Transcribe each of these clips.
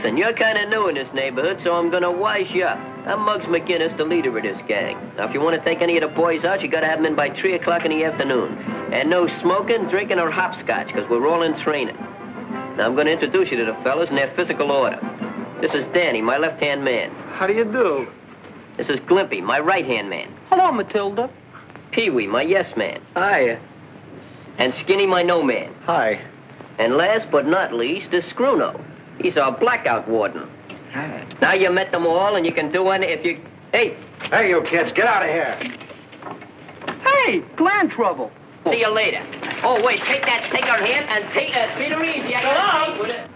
Listen, you're kind of new in this neighborhood, so I'm going to wise you up. I'm Muggs McGinnis, the leader of this gang. Now, if you want to take any of the boys out, you got to have them in by 3 o'clock in the afternoon. And no smoking, drinking, or hopscotch, because we're all in training. Now, I'm going to introduce you to the fellas in their physical order. This is Danny, my left-hand man. How do you do? This is Glimpy, my right-hand man. Hello, Matilda. Pee-wee, my yes man. Hi. And Skinny, my no man. Hi. And last but not least is Scruno. He's our blackout warden. Hi. Now you met them all, and you can do one if you... Hey! Hey, you kids, get out of here. Hey, gland trouble. See you later. Oh, wait, take her hand and take treat her easy. I got with it.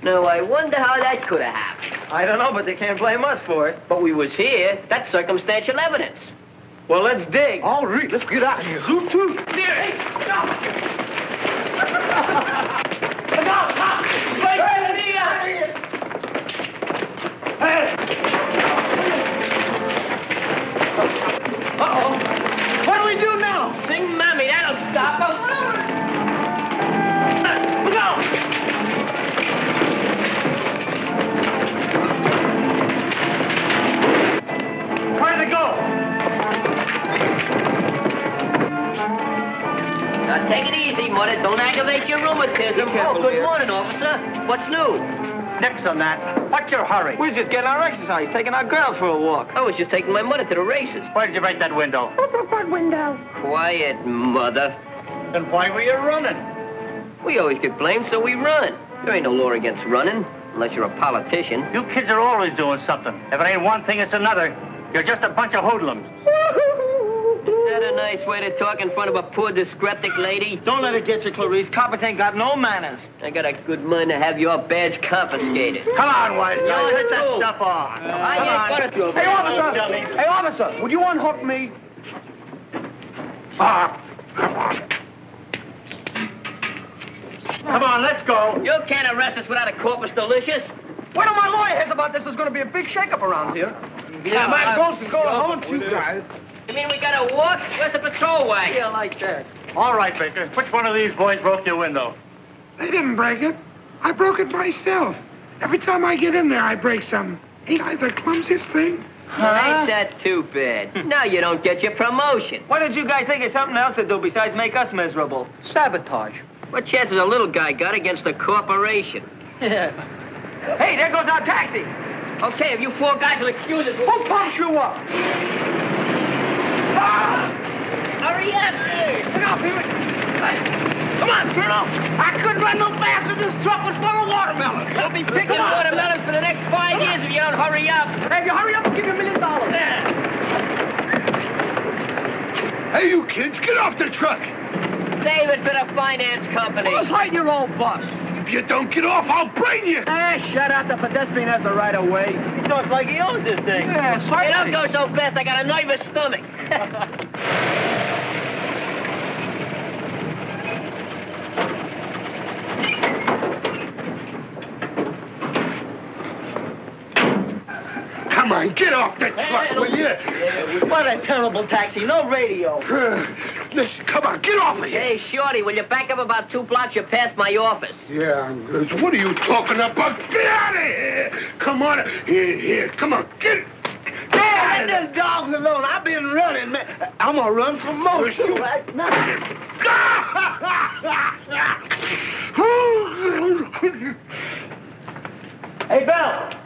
Now, I wonder how that could have happened. I don't know, but they can't blame us for it. But we was here. That's circumstantial evidence. Well, let's dig. All right, let's get out of here. Zoom, too. Hey, stop! Uh-oh. What do we do now? Sing Mammy, that'll stop them. Look out! Where'd they go? Now, take it easy, Mother. Don't aggravate your rheumatism. careful, Good dear. morning, officer. What's new? Nix on that. What's your hurry? We're just getting our exercise, taking our girls for a walk. I was just taking my mother to the races. Why did you break that window? What window? Quiet, Mother. Then why were you running? We always get blamed, so we run. There ain't no law against running, unless you're a politician. You kids are always doing something. If it ain't one thing, it's another. You're just a bunch of hoodlums. Is that a nice way to talk in front of a poor, dyspeptic lady? Don't let it get you, Clarice. Coppers ain't got no manners. I got a good mind to have your badge confiscated. Come on, white guy. You're Take that through. stuff off. I ain't gonna... Hey, officer! Hey, officer! Would you unhook me? Come on, let's go. You can't arrest us without a corpus delicious. Wait till my lawyer hears about this. There's going to be a big shakeup around here. Yeah, my ghost is going home to you guys. You mean we gotta walk? Where's the patrol wagon? Yeah, like that. All right, Baker. Which one of these boys broke your window? They didn't break it. I broke it myself. Every time I get in there, I break something. Ain't I the clumsiest thing? Ain't that too bad? Now you don't get your promotion. Why did you guys think of something else to do besides make us miserable? Sabotage. What chances a little guy got against a corporation? Yeah. Hey, there goes our taxi. Okay, if you 4 guys will excuse us... Who pumps you up? Hurry up! Look out, Pee-wee. Come on, Colonel. I couldn't run no faster. This truck was full of watermelons. You'll be picking watermelons for the next 5 years if you don't hurry up. Hey, if you hurry up, I'll give you $1 million. Hey, you kids, get off the truck. Save it for the finance company. Who's hiding your old bus? If you don't get off, I'll brain you. Shut up. The pedestrian has the right of way. He talks like he owns this thing. Yeah, Hey, don't go so fast. I got a nervous stomach. Come on, get off the truck, will you? What a terrible taxi. No radio. Listen, come on, get off of here. Hey, Shorty, will you back up about 2 blocks? You're past my office. Yeah, I'm good. What are you talking about? Get out of here. Come on. Here, come on, get it. Let them dogs alone. I've been running, man. I'm going to run some more right now. Hey, Bill.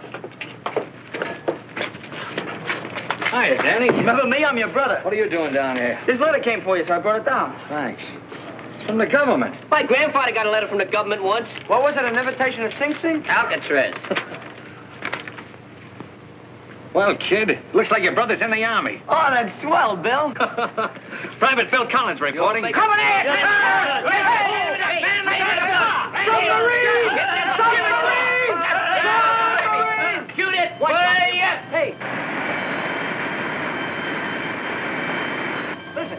Hiya, Danny. Remember me? I'm your brother. What are you doing down here? This letter came for you, so I brought it down. Thanks. It's from the government. My grandfather got a letter from the government once. What was it, an invitation to Sing Sing? Alcatraz. Well, kid, looks like your brother's in the Army. Oh, that's swell, Bill. Private Bill Collins reporting. Come in here! Submarine! Shoot it! Hey! Listen.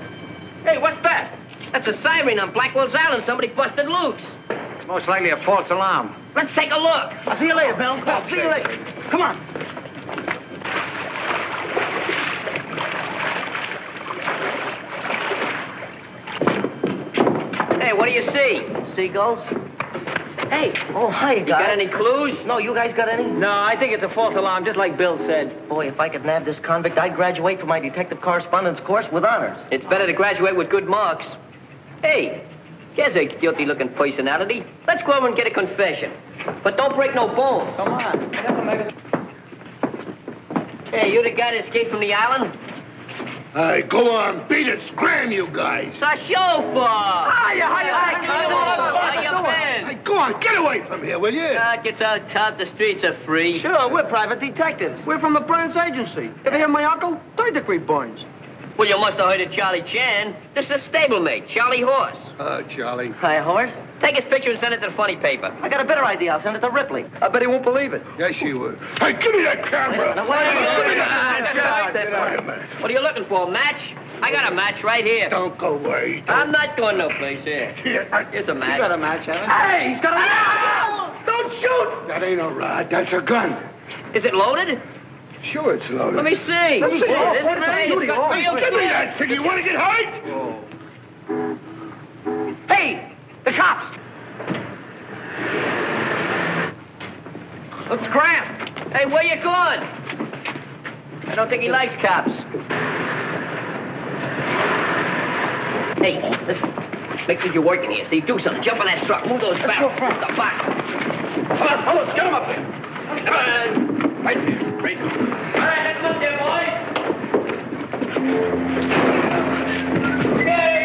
Hey, what's that? That's a siren on Blackwell's Island. Somebody busted loose. It's most likely a false alarm. Let's take a look. I'll see you later, Bill. I'll see you later. Come on. Hey, what do you see? Seagulls? Hey. Oh, hi, guys. You got any clues? No, you guys got any? No, I think it's a false alarm, just like Bill said. Boy, if I could nab this convict, I'd graduate from my detective correspondence course with honors. It's better to graduate with good marks. Hey, here's a guilty-looking personality. Let's go over and get a confession. But don't break no bones. Come on. Hey, you the guy that escaped from the island? Hey, go on, beat it. Scram, you guys. It's a chauffeur. Hey, go on, get away from here, will you? It's so tough, the streets are free. Sure, we're private detectives. We're from the Burns Agency. Ever hear of my uncle? Third-degree burns. Well, you must have heard of Charlie Chan. This is a stablemate, Charlie Horse. Charlie. Hi, Horse. Take his picture and send it to the funny paper. I got a better idea. I'll send it to Ripley. I bet he won't believe it. Yes, she would. Hey, give me that camera. Now, wait a minute. Wait a minute. What are you looking for, a match? I got a match right here. Don't go away. I'm not going no place here. Here's a match. You got a match, haven't you? Hey, he's got a... Don't shoot! That ain't a rod. That's a gun. Is it loaded? Sure, it's loaded. Let me see. Let me see. This What thing has got real Give me quick. that thing. You want to get hurt? Hey, the cops. Looks cramped. Hey, where you going? I don't think he likes cops. Hey, listen. Make sure you're working here. See, do something. Jump on that truck. Move those barrels. The back. Come on, fellas, get him up there. Come on. Right there. Right there. All right, let's look there, boys. Okay.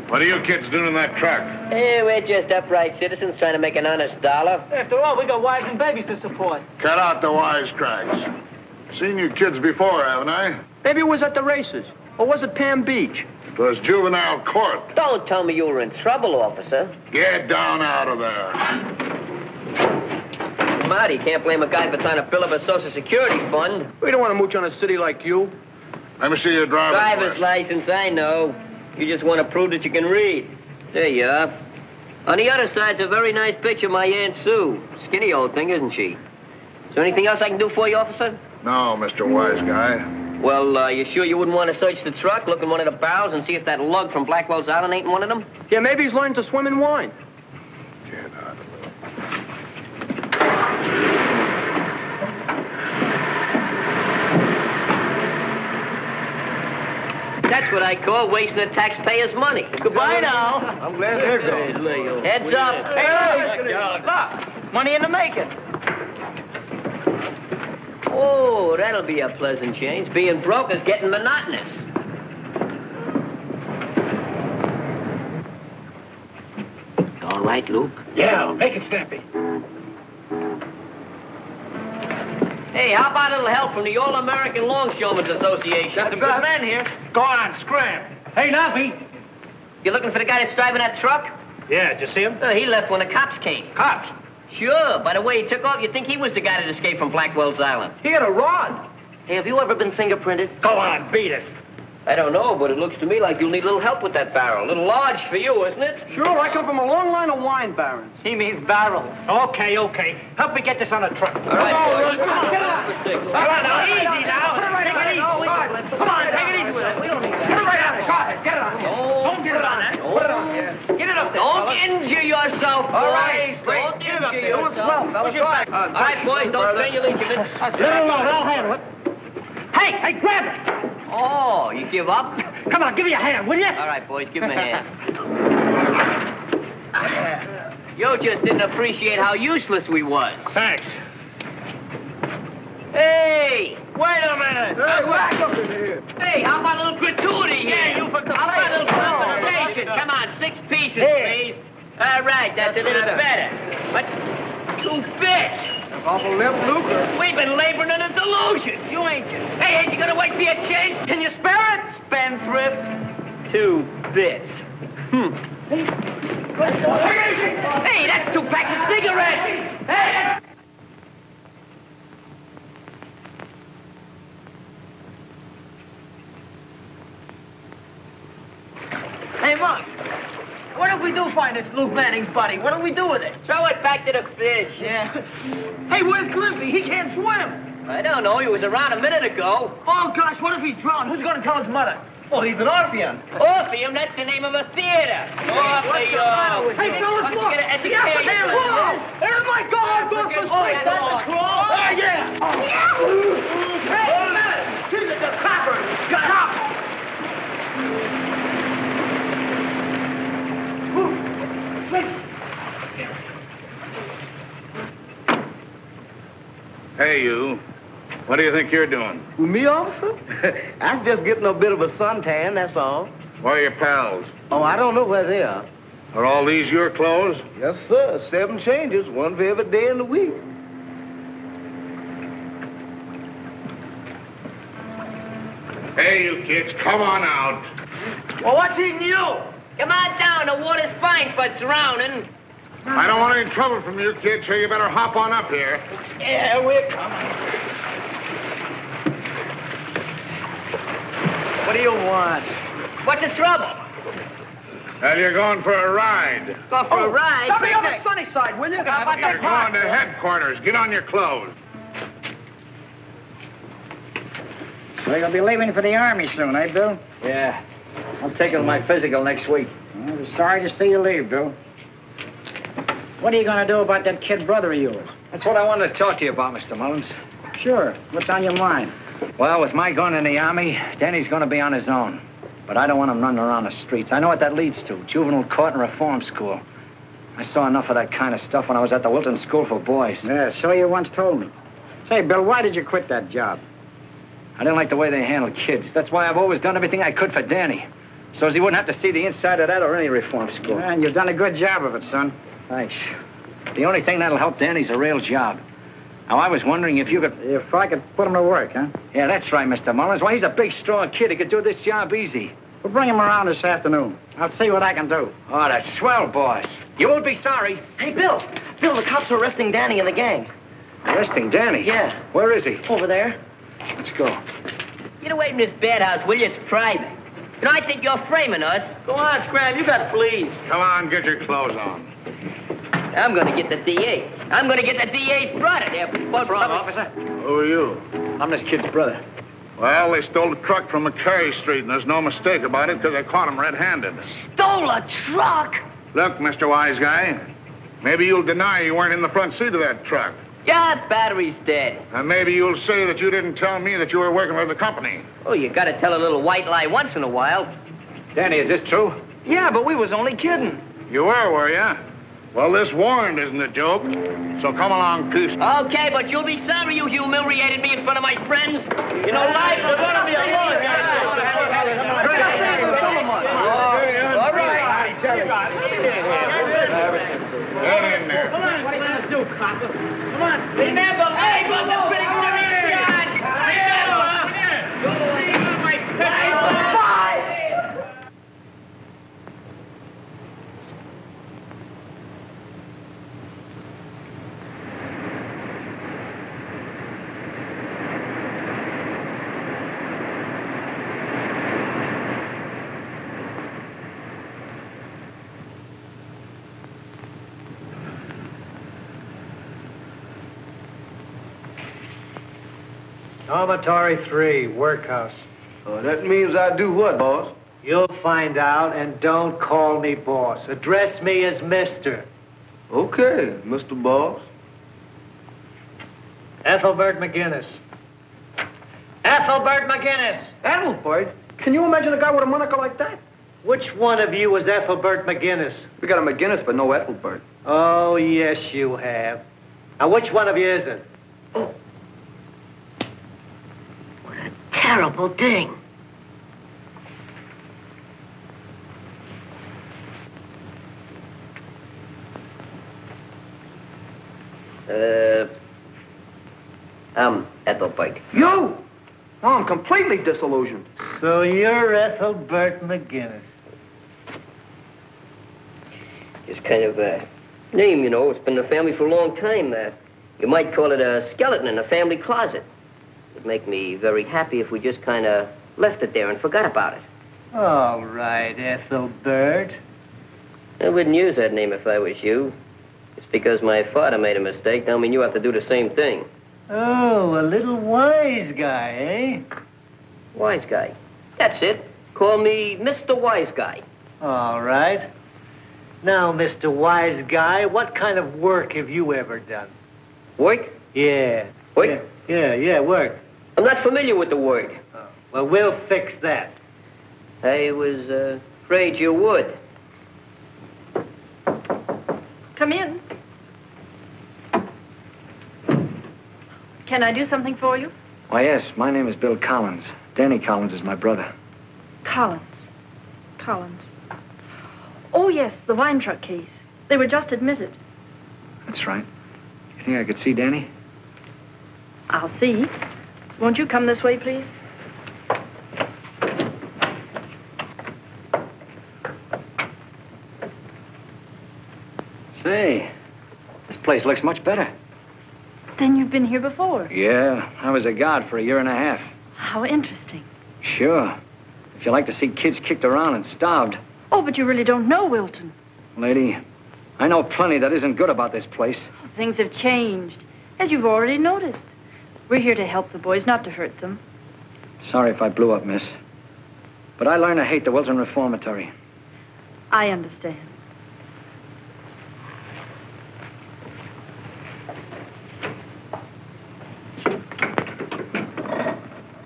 What are you kids doing in that truck? Hey, we're just upright citizens trying to make an honest dollar. After all, we got wives and babies to support. Cut out the wisecracks. Seen you kids before, haven't I? Maybe it was at the races. Or was it Palm Beach? It was juvenile court. Don't tell me you were in trouble, officer. Get down out of there. Marty, can't blame a guy for trying to build up a Social Security fund. We don't want to mooch on a city like you. Let me see your Driver's license, I know. You just want to prove that you can read. There you are. On the other side's a very nice picture of my Aunt Sue. Skinny old thing, isn't she? Is there anything else I can do for you, officer? No, Mr. Wise Guy. Well, you sure you wouldn't want to search the truck, look in one of the barrels, and see if that lug from Blackwell's Island ain't in one of them? Yeah, maybe he's learned to swim in wine. Get out of there. That's what I call wasting the taxpayers' money. Goodbye now. I'm glad they're gone. Heads up. Hey, look. Money in the making. Oh, that'll be a pleasant change. Being broke is getting monotonous. All right, Luke? Yeah, make it snappy. Hey, how about a little help from the All-American Longshoremen's Association? Got some good men here. Go on, scram. Hey, Knobby. You looking for the guy that's driving that truck? Yeah, did you see him? He left when the cops came. Cops. Sure, by the way he took off, you'd think he was the guy that escaped from Blackwell's Island. He had a rod. Hey, have you ever been fingerprinted? Go on, beat it. I don't know, but it looks to me like you'll need a little help with that barrel. A little large for you, isn't it? Sure, I come from a long line of wine barons. He means barrels. Okay. Help me get this on a truck. All right, boys. Come on, get on. All All right, now, easy now. Put it right Take it easy. Come on, take it easy with it. We don't need that. Put it right on it. Go ahead, get it on. Don't get it on that. Put it on. Get it up there, Don't fella. injure yourself, boys. All right, Don't Get it up injure there. yourself. That was right. All right, boys, don't strain your ligaments. Let it alone. I'll handle it. Hey, grab it. Oh, you give up? Come on, give me a hand, will you? All right, boys, give him a hand. You just didn't appreciate how useless we was. Thanks. Hey! Wait a minute. Hey, how about a little gratuity here? Yeah, you for the How about a little compensation? Come on, 6 pieces, please. All right, that's a little better. But 2 bits. Awful limp, Luke. We've been laboring in a delusion. You ain't just... Hey, ain't you gonna wait for your change? Can you spare it? Spendthrift. 2 bits. Hey, that's 2 packs of cigarettes. Hey, that's... Hey, Monk. What if we do find this Luke Manning's body? What do we do with it? Throw it back to the fish. Yeah. Hey, where's Glimpy? He can't swim. I don't know. He was around a minute ago. Oh, gosh, what if he's drowned? Who's going to tell his mother? Oh, he's an Orpheum. Orpheum? That's the name of a theater. Orpheum. Hey, fellas, look. Get an education. There's my guard. Goes for straight down the claw. Oh, yeah. Hey, Jesus, the coppers. Got up. Hey, you. What do you think you're doing? Me, officer? I'm just getting a bit of a suntan, that's all. Where are your pals? Oh, I don't know where they are. Are all these your clothes? Yes, sir. 7 changes, one for every day in the week. Hey, you kids, come on out. Well, what's eating you? Come on down. The water's fine for drowning. I don't want any trouble from you kids, so you better hop on up here. Yeah, we're coming. What do you want? What's the trouble? Well, you're going for a ride. Go for a ride. Stop me on the sunny side, will you? How about You're going to headquarters. Get on your clothes. So you'll be leaving for the Army soon, eh, Bill? Yeah. I'm taking my physical next week. I'm sorry to see you leave, Bill. What are you going to do about that kid brother of yours? That's what I wanted to talk to you about, Mr. Mullins. Sure. What's on your mind? Well, with my going in the Army, Danny's going to be on his own. But I don't want him running around the streets. I know what that leads to. Juvenile court and reform school. I saw enough of that kind of stuff when I was at the Wilton School for Boys. Yeah, so you once told me. Say, Bill, why did you quit that job? I didn't like the way they handled kids. That's why I've always done everything I could for Danny. So as he wouldn't have to see the inside of that or any reform school. Yeah, and you've done a good job of it, son. Thanks. The only thing that'll help Danny's a real job. Now, I was wondering if you could... If I could put him to work, huh? Yeah, that's right, Mr. Mullins. Why, he's a big, strong kid. He could do this job easy. We'll bring him around this afternoon. I'll see what I can do. Oh, that's swell, boss. You won't be sorry. Hey, Bill. Bill, the cops are arresting Danny and the gang. Arresting Danny? Yeah. Where is he? Over there. Let's go. Get away from this bed house, will you? It's private. You know, I think you're framing us. Go on, Scram. You got fleas. Come on, get your clothes on. I'm going to get the DA. I'm going to get the DA's brother there. What's wrong, officer? Who are you? I'm this kid's brother. Well, they stole a truck from McCary Street, and there's no mistake about it because I caught them red-handed. Stole a truck? Look, Mr. Wise Guy, maybe you'll deny you weren't in the front seat of that truck. Yeah, battery's dead. And maybe you'll say that you didn't tell me that you were working for the company. Oh, you got to tell a little white lie once in a while. Danny, is this true? Yeah, but we was only kidding. You were you? Well, this warrant isn't a joke, so come along, peace. Okay, but you'll be sorry you humiliated me in front of my friends. You know, life is going to be a long All right. Get in there. Come on. What are you going to do, copper? Come on. Remember, life was a big Dormitory 3, workhouse. Oh, that means I do what, boss? You'll find out, and don't call me boss. Address me as Mister. Okay, Mr. Boss. Ethelbert McGinnis. Ethelbert McGinnis! Ethelbert? Can you imagine a guy with a moniker like that? Which one of you is Ethelbert McGinnis? We got a McGinnis, but no Ethelbert. Oh, yes, you have. Now, which one of you is it? Oh. What a terrible thing. I'm Ethelbert. You? Oh, I'm completely disillusioned. So you're Ethelbert McGinnis. It's kind of a name, you know. It's been in the family for a long time. You might call it a skeleton in a family closet. It'd make me very happy if we just kind of left it there and forgot about it. All right, Ethelbert. I wouldn't use that name if I was you. It's because my father made a mistake. Don't mean you have to do the same thing. Oh, a little wise guy, eh? Wise guy. That's it. Call me Mr. Wise Guy. All right. Now, Mr. Wise Guy, what kind of work have you ever done? Work? Yeah. Work? Yeah, work. I'm not familiar with the word. Oh. Well, we'll fix that. I was afraid you would. Come in. Can I do something for you? Why, yes. My name is Bill Collins. Danny Collins is my brother. Collins. Oh, yes, the wine truck case. They were just admitted. That's right. You think I could see Danny? I'll see. Won't you come this way, please? Say, this place looks much better. Then you've been here before. Yeah, I was a guard for 1.5 years. How interesting. Sure. If you like to see kids kicked around and starved. Oh, but you really don't know Wilton. Lady, I know plenty that isn't good about this place. Oh, things have changed, as you've already noticed. We're here to help the boys, not to hurt them. Sorry if I blew up, miss. But I learned to hate the Wilton Reformatory. I understand.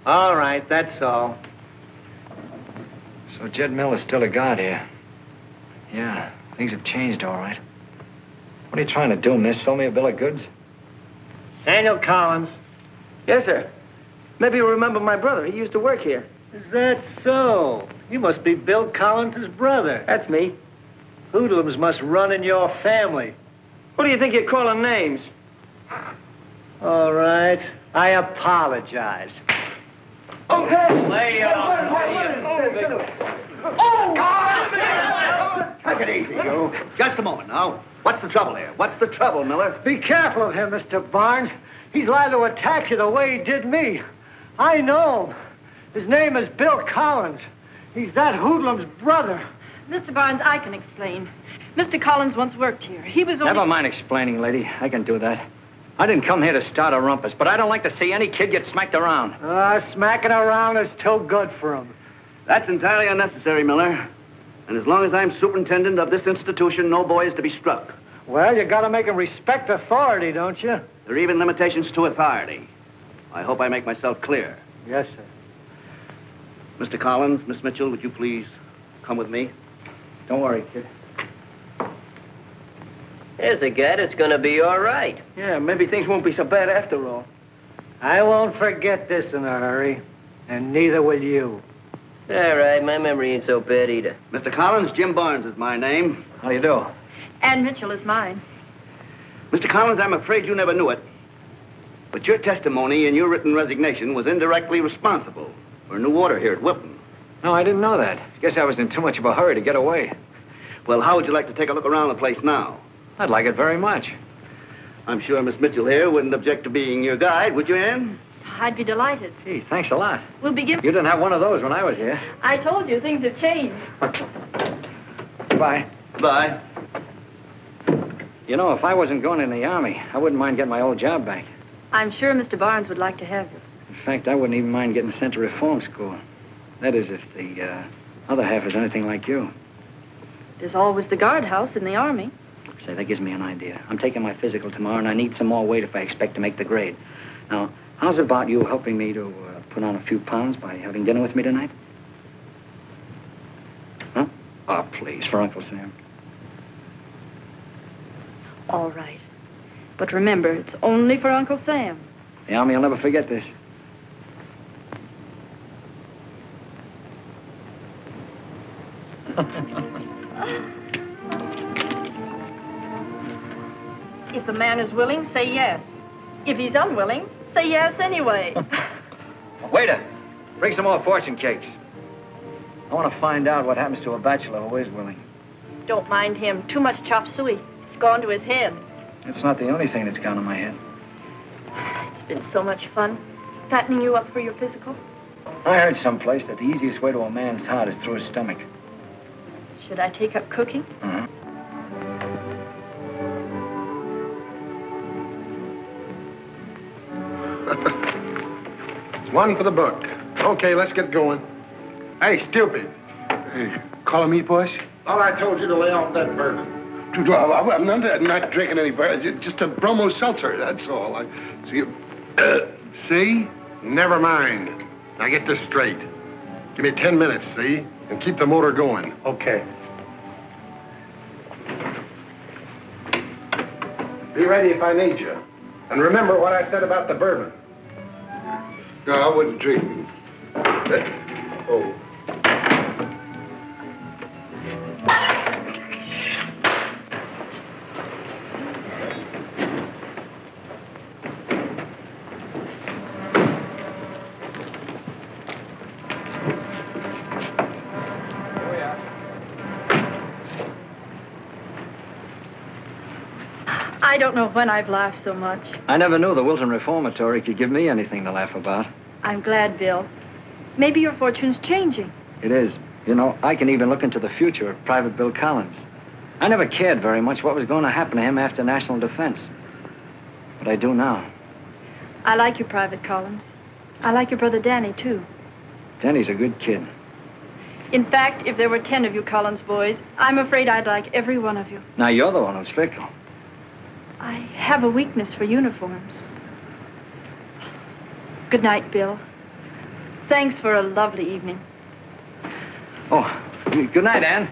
All right, that's all. So Jed Mill is still a guard here. Yeah, things have changed, all right. What are you trying to do, miss? Sell me a bill of goods? Daniel Collins. Yes, sir. Maybe you remember my brother. He used to work here. Is that so? You must be Bill Collins' brother. That's me. Hoodlums must run in your family. Who do you think you're calling names? All right. I apologize. Oh, hey! Lay off. Take it easy, you. Just a moment now. What's the trouble here? What's the trouble, Miller? Be careful of him, Mr. Barnes. He's liable to attack you the way he did me. I know him. His name is Bill Collins. He's that hoodlum's brother. Mr. Barnes, I can explain. Mr. Collins once worked here. He was only... Never mind explaining, lady. I can do that. I didn't come here to start a rumpus, but I don't like to see any kid get smacked around. Smacking around is too good for him. That's entirely unnecessary, Miller. And as long as I'm superintendent of this institution, no boy is to be struck. Well, you gotta make him respect authority, don't you? There are even limitations to authority. I hope I make myself clear. Yes, sir. Mr. Collins, Miss Mitchell, would you please come with me? Don't worry, kid. There's a guy that's gonna be all right. Yeah, maybe things won't be so bad after all. I won't forget this in a hurry, and neither will you. All right, my memory ain't so bad either. Mr. Collins, Jim Barnes is my name. How do you do? Ann Mitchell is mine. Mr. Collins, I'm afraid you never knew it, but your testimony in your written resignation was indirectly responsible for new order here at Wilton. No, I didn't know that. Guess I was in too much of a hurry to get away. Well, how would you like to take a look around the place now? I'd like it very much. I'm sure Miss Mitchell here wouldn't object to being your guide, would you, Ann? I'd be delighted. Gee, thanks a lot. We'll begin... You didn't have one of those when I was here. I told you, things have changed. Goodbye. Bye. You know, if I wasn't going in the Army, I wouldn't mind getting my old job back. I'm sure Mr. Barnes would like to have you. In fact, I wouldn't even mind getting sent to Reform School. That is, if the other half is anything like you. There's always the guardhouse in the Army. Say, that gives me an idea. I'm taking my physical tomorrow, and I need some more weight if I expect to make the grade. Now, how's about you helping me to put on a few pounds by having dinner with me tonight? Huh? Oh, please, for Uncle Sam. All right. But remember, it's only for Uncle Sam. The Army will never forget this. If a man is willing, say yes. If he's unwilling, say yes anyway. Waiter, bring some more fortune cakes. I want to find out what happens to a bachelor who is willing. Don't mind him. Too much chop suey. It's gone to his head. It's not the only thing that's gone to my head. It's been so much fun, fattening you up for your physical. I heard someplace that the easiest way to a man's heart is through his stomach. Should I take up cooking? Uh-huh. One for the book. Okay, let's get going. Hey, stupid. Hey, calling me, boss? Thought I told you to lay off that bourbon. I'm not drinking any bourbon. Just a bromo seltzer, that's all. See? Never mind. Now get this straight. Give me 10 minutes, see? And keep the motor going. Okay. Be ready if I need you. And remember what I said about the bourbon. No, I wouldn't drink. Oh. I don't know when I've laughed so much. I never knew the Wilton Reformatory could give me anything to laugh about. I'm glad, Bill. Maybe your fortune's changing. It is. You know, I can even look into the future of Private Bill Collins. I never cared very much what was going to happen to him after national defense. But I do now. I like you, Private Collins. I like your brother Danny, too. Danny's a good kid. In fact, if there were 10 of you Collins boys, I'm afraid I'd like every one of you. Now, you're the one who's fickle. I have a weakness for uniforms. Good night, Bill. Thanks for a lovely evening. Oh, good night, Ann.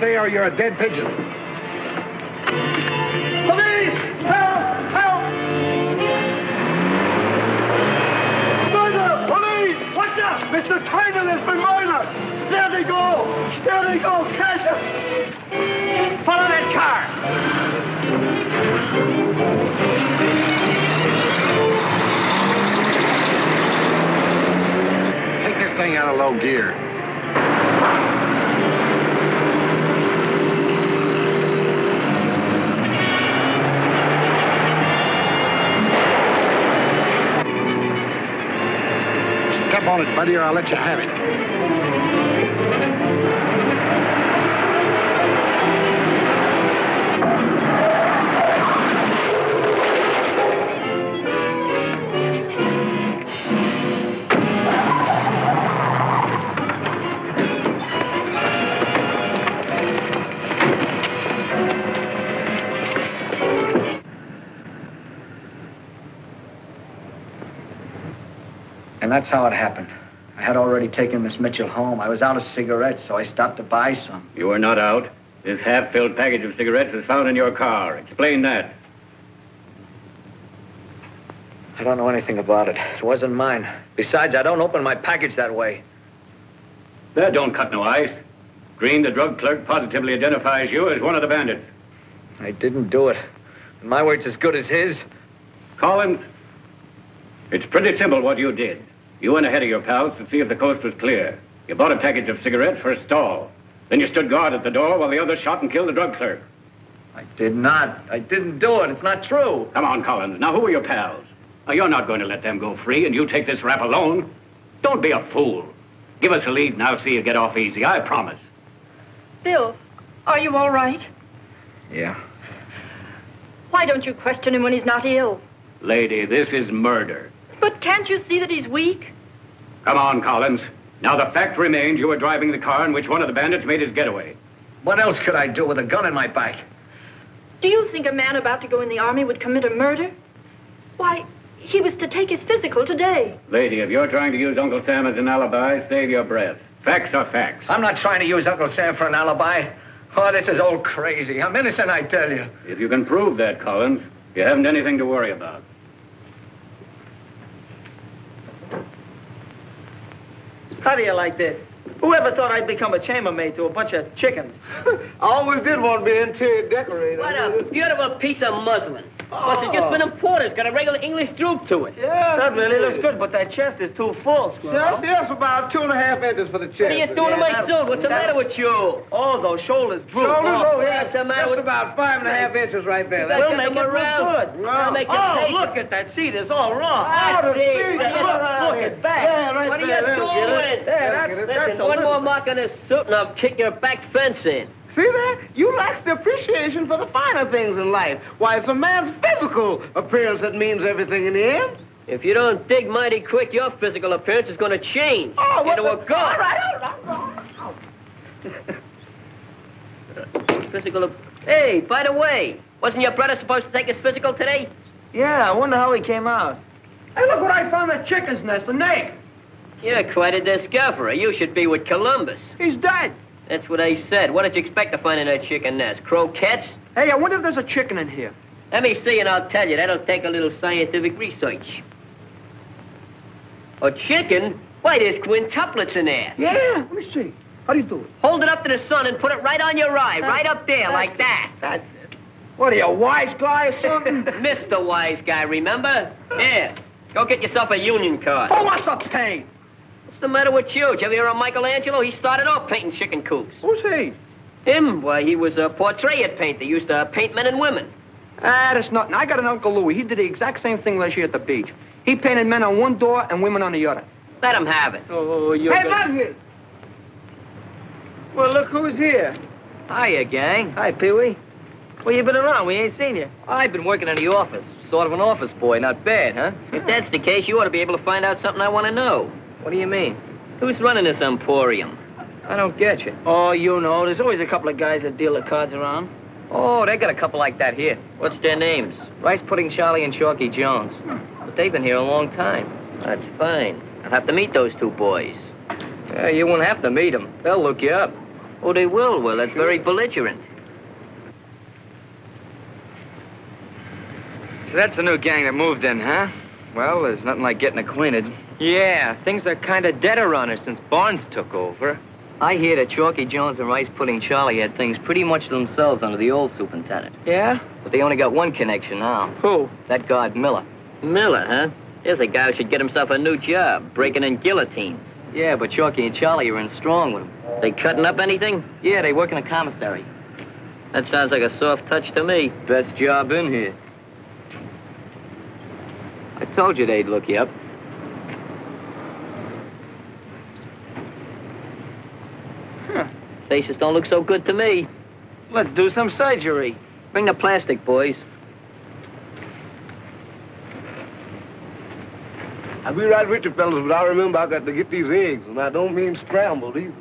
Say, or you're a dead pigeon. Police! Help! Help! Murder! Police! Watch out! Mr. Trainer has been murdered! There they go! There they go! Catch them! Follow that car! Take this thing out of low gear. On it, buddy, or I'll let you have it. And that's how it happened. I had already taken Miss Mitchell home. I was out of cigarettes, so I stopped to buy some. You were not out. This half-filled package of cigarettes was found in your car. Explain that. I don't know anything about it. It wasn't mine. Besides, I don't open my package that way. That don't cut no ice. Green, the drug clerk, positively identifies you as one of the bandits. I didn't do it. And my word's as good as his. Collins, it's pretty simple what you did. You went ahead of your pals to see if the coast was clear. You bought a package of cigarettes for a stall. Then you stood guard at the door while the others shot and killed the drug clerk. I did not. I didn't do it. It's not true. Come on, Collins. Now, who are your pals? Now, you're not going to let them go free, and you take this rap alone. Don't be a fool. Give us a lead, and I'll see you get off easy. I promise. Bill, are you all right? Yeah. Why don't you question him when he's not ill? Lady, this is murder. But can't you see that he's weak? Come on, Collins. Now, the fact remains you were driving the car in which one of the bandits made his getaway. What else could I do with a gun in my back? Do you think a man about to go in the army would commit a murder? Why, He was to take his physical today. Lady, if you're trying to use Uncle Sam as an alibi, save your breath. Facts are facts. I'm not trying to use Uncle Sam for an alibi. Oh, this is all crazy. I'm innocent, I tell you. If you can prove that, Collins, you haven't anything to worry about. How do you like this? Whoever thought I'd become a chambermaid to a bunch of chickens? I always did want to be an interior decorator. What a beautiful piece of muslin. Must have just been imported. It's got a regular English droop to it. Yeah, That really looks good, but that chest is too full, Squirrel. Yes, about 2.5 inches for the chest. What are you doing to my suit? What's the matter with you? Oh, those shoulders droop. What's the matter with... about 5.5 inches right there. We'll make it look around. good. I'll make it Oh, take look at that seat. It's all wrong. That's the it. seat. Look at that. Yeah, right What are there. you doing? That's Listen, one more mark on this suit and I'll kick your back fence in. See that? You lack the appreciation for the finer things in life. Why, it's a man's physical appearance that means everything in the end. If you don't dig mighty quick, your physical appearance is going to change into a god. All right. Hey, by the way, wasn't your brother supposed to take his physical today? Yeah, I wonder how he came out. Hey, look what I found in the chicken's nest, a egg. You're quite a discoverer. You should be with Columbus. He's dead. That's what I said. What did you expect to find in that chicken nest? Croquettes? Hey, I wonder if there's a chicken in here. Let me see and I'll tell you. That'll take a little scientific research. A chicken? Why, there's quintuplets in there. Yeah, let me see. How do you do it? Hold it up to the sun and put it right on your eye, right up there, like that. That's it. What are you, a wise guy or something? Mr. Wise Guy, remember? Here, go get yourself a union card. Oh, what's the pain? What's the matter with you? Did you ever hear of Michelangelo? He started off painting chicken coops. Who's he? Him? Why, he was a portrait painter. He used to paint men and women. Ah, that's nothing. I got an Uncle Louie. He did the exact same thing last year at the beach. He painted men on one door and women on the other. Let him have it. Oh, you're... Hey, Leslie! Well, look who's here. Hiya, gang. Hi, Pee-wee. Well, you been around. We ain't seen you. I've been working in the office. Sort of an office boy. Not bad, huh? If that's the case, you ought to be able to find out something I want to know. What do you mean? Who's running this emporium? I don't get you. Oh, you know. There's always a couple of guys that deal the cards around. Oh, they got a couple like that here. What's their names? Rice Pudding Charlie and Chalky Jones. But they've been here a long time. That's fine. I'll have to meet those two boys. Yeah, you won't have to meet them. They'll look you up. Oh, they will? Well, that's very belligerent. So that's the new gang that moved in, huh? Well, there's nothing like getting acquainted. Yeah, things are kind of dead around her since Barnes took over. I hear that Chalky Jones and Rice Pudding Charlie had things pretty much to themselves under the old superintendent. Yeah? But they only got one connection now. Who? That guard Miller. Miller, huh? Here's a guy who should get himself a new job, breaking in guillotines. Yeah, but Chalky and Charlie are in strong with him. They cutting up anything? Yeah, they work in a commissary. That sounds like a soft touch to me. Best job in here. I told you they'd look you up. Faces don't look so good to me. Let's do some surgery. Bring the plastic, boys. I'll be right with you, fellas, but I remember I got to get these eggs, and I don't mean scrambled either.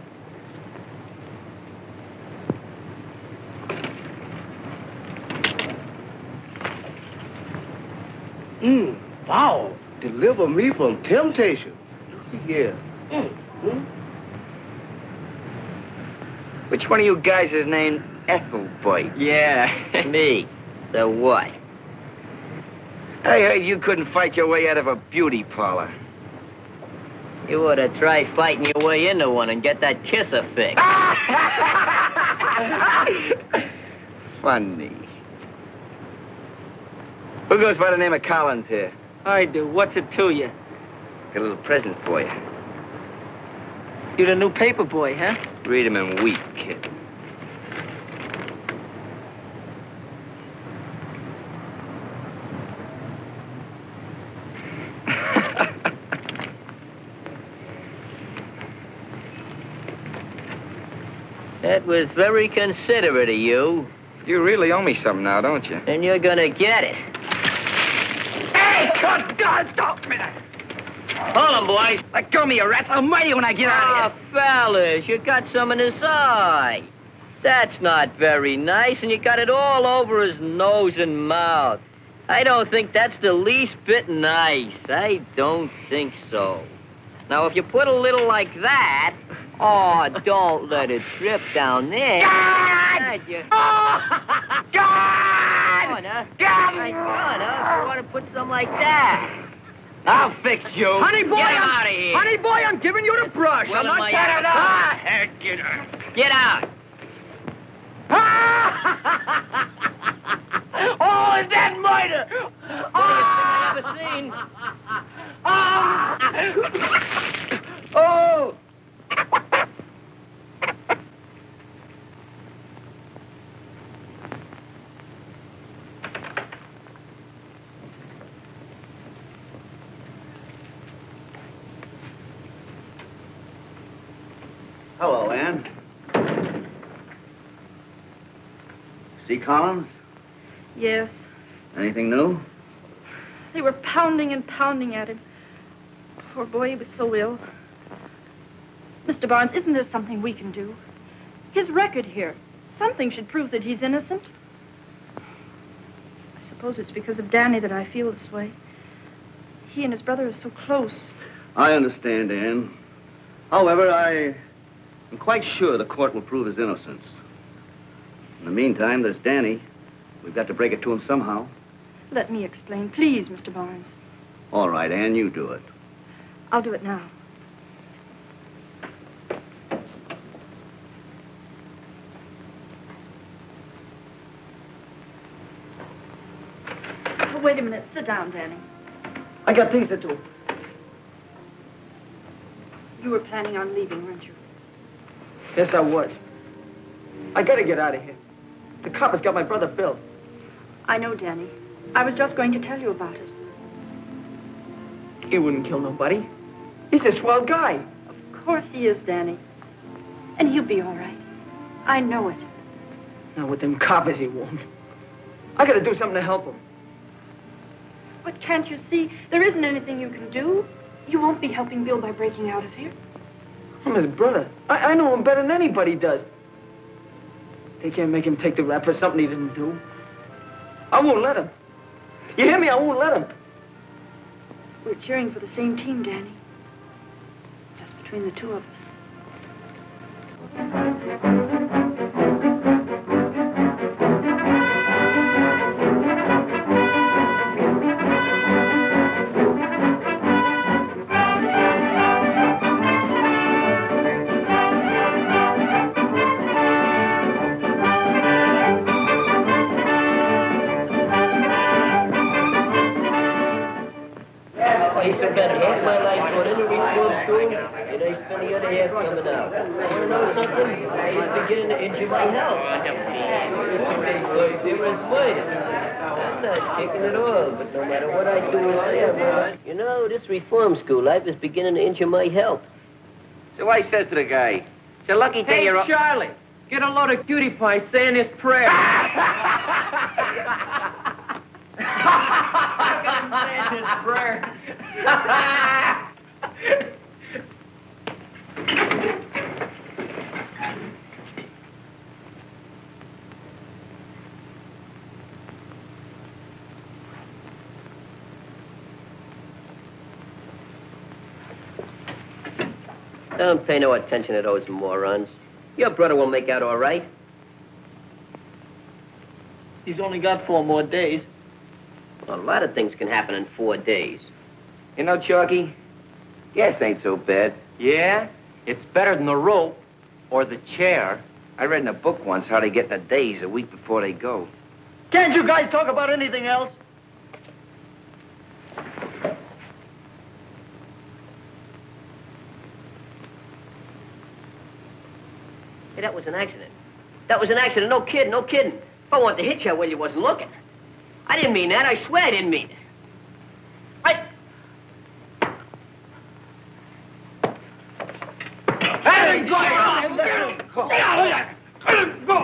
Wow. Deliver me from temptation. Yeah. Which one of you guys is named Ethelboy? Yeah, me. So what? I heard you couldn't fight your way out of a beauty parlor. You ought to try fighting your way into one and get that kisser fix. Funny. Who goes by the name of Collins here? I do. What's it to you? Got a little present for you. You're the new paper boy, huh? Read him and weep, kid. That was very considerate of you. You really owe me something now, don't you? And you're gonna get it. Hey, God, don't me that. Hold him, boys. Let go of me, you rats. I'll murder you when I get out of here. Fellas, you got some in his eye. That's not very nice, and you got it all over his nose and mouth. I don't think that's the least bit nice. I don't think so. Now, if you put a little like that... Oh, don't let it trip down there. God! God! God! God! You want to put some like that. I'll fix you. Honey boy, Get him out of here. Honey boy, I'm giving you the brush. Well, I'm not my getting ass. out. Get out. Get out. Oh, is that murder? Funniest thing I ever seen. Oh! Hello, Ann. See Collins? Yes. Anything new? They were pounding and pounding at him. Poor boy, he was so ill. Mr. Barnes, isn't there something we can do? His record here. Something should prove that he's innocent. I suppose it's because of Danny that I feel this way. He and his brother are so close. I understand, Ann. However, I am quite sure the court will prove his innocence. In the meantime, there's Danny. We've got to break it to him somehow. Let me explain, please, Mr. Barnes. All right, Ann, you do it. I'll do it now. Oh, wait a minute. Sit down, Danny. I got things to do. You were planning on leaving, weren't you? Yes, I was. I gotta get out of here. The coppers got my brother Bill. I know, Danny. I was just going to tell you about it. He wouldn't kill nobody. He's a swell guy. Of course he is, Danny. And he'll be all right. I know it. Now, with them coppers, he won't. I gotta do something to help him. But can't you see? There isn't anything you can do. You won't be helping Bill by breaking out of here. I'm his brother. I know him better than anybody does. They can't make him take the rap for something he didn't do. I won't let him. You hear me? I won't let him. We're cheering for the same team, Danny. Just between the two of us. I spent half my life going into reform school, and I spent the other half coming out. You want to know something? I'm beginning to injure my health. They were smart. I'm not kicking at all, but no matter what I do or say, I'm right. You know, this reform school life is beginning to injure my health. So I says to the guy, it's a lucky day Hey, you're... Charlie, get a load of cutie pie saying this prayer. Saying this prayer. Don't pay no attention to those morons. Your brother will make out all right. He's only got 4 more days. Well, a lot of things can happen in 4 days. You know, Chalky, gas ain't so bad. Yeah? It's better than the rope or the chair. I read in a book once how they get the days a week before they go. Can't you guys talk about anything else? Hey, that was an accident. That was an accident. No kidding, no kidding. If I wanted to hit you, well, you wasn't looking. I didn't mean that. I swear I didn't mean it. Hey, go on! Get out of here! Go!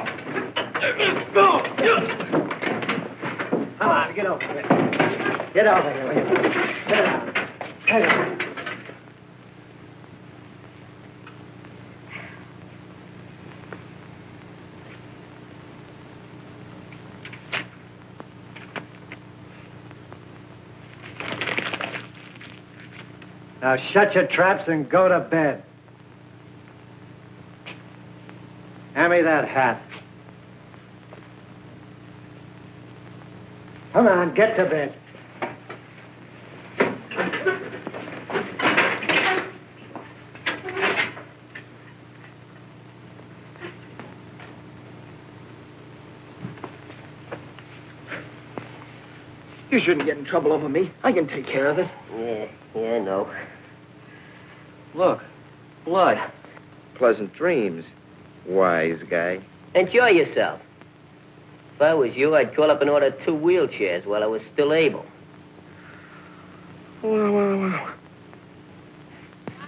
Come on, get over here. Get over here, will you? Sit down. Sit down. Now shut your traps and go to bed. Hand me that hat. Come on, get to bed. You shouldn't get in trouble over me. I can take care of it. Yeah, I know. Look, blood. Pleasant dreams, wise guy. Enjoy yourself. If I was you, I'd call up and order 2 wheelchairs while I was still able. Wow.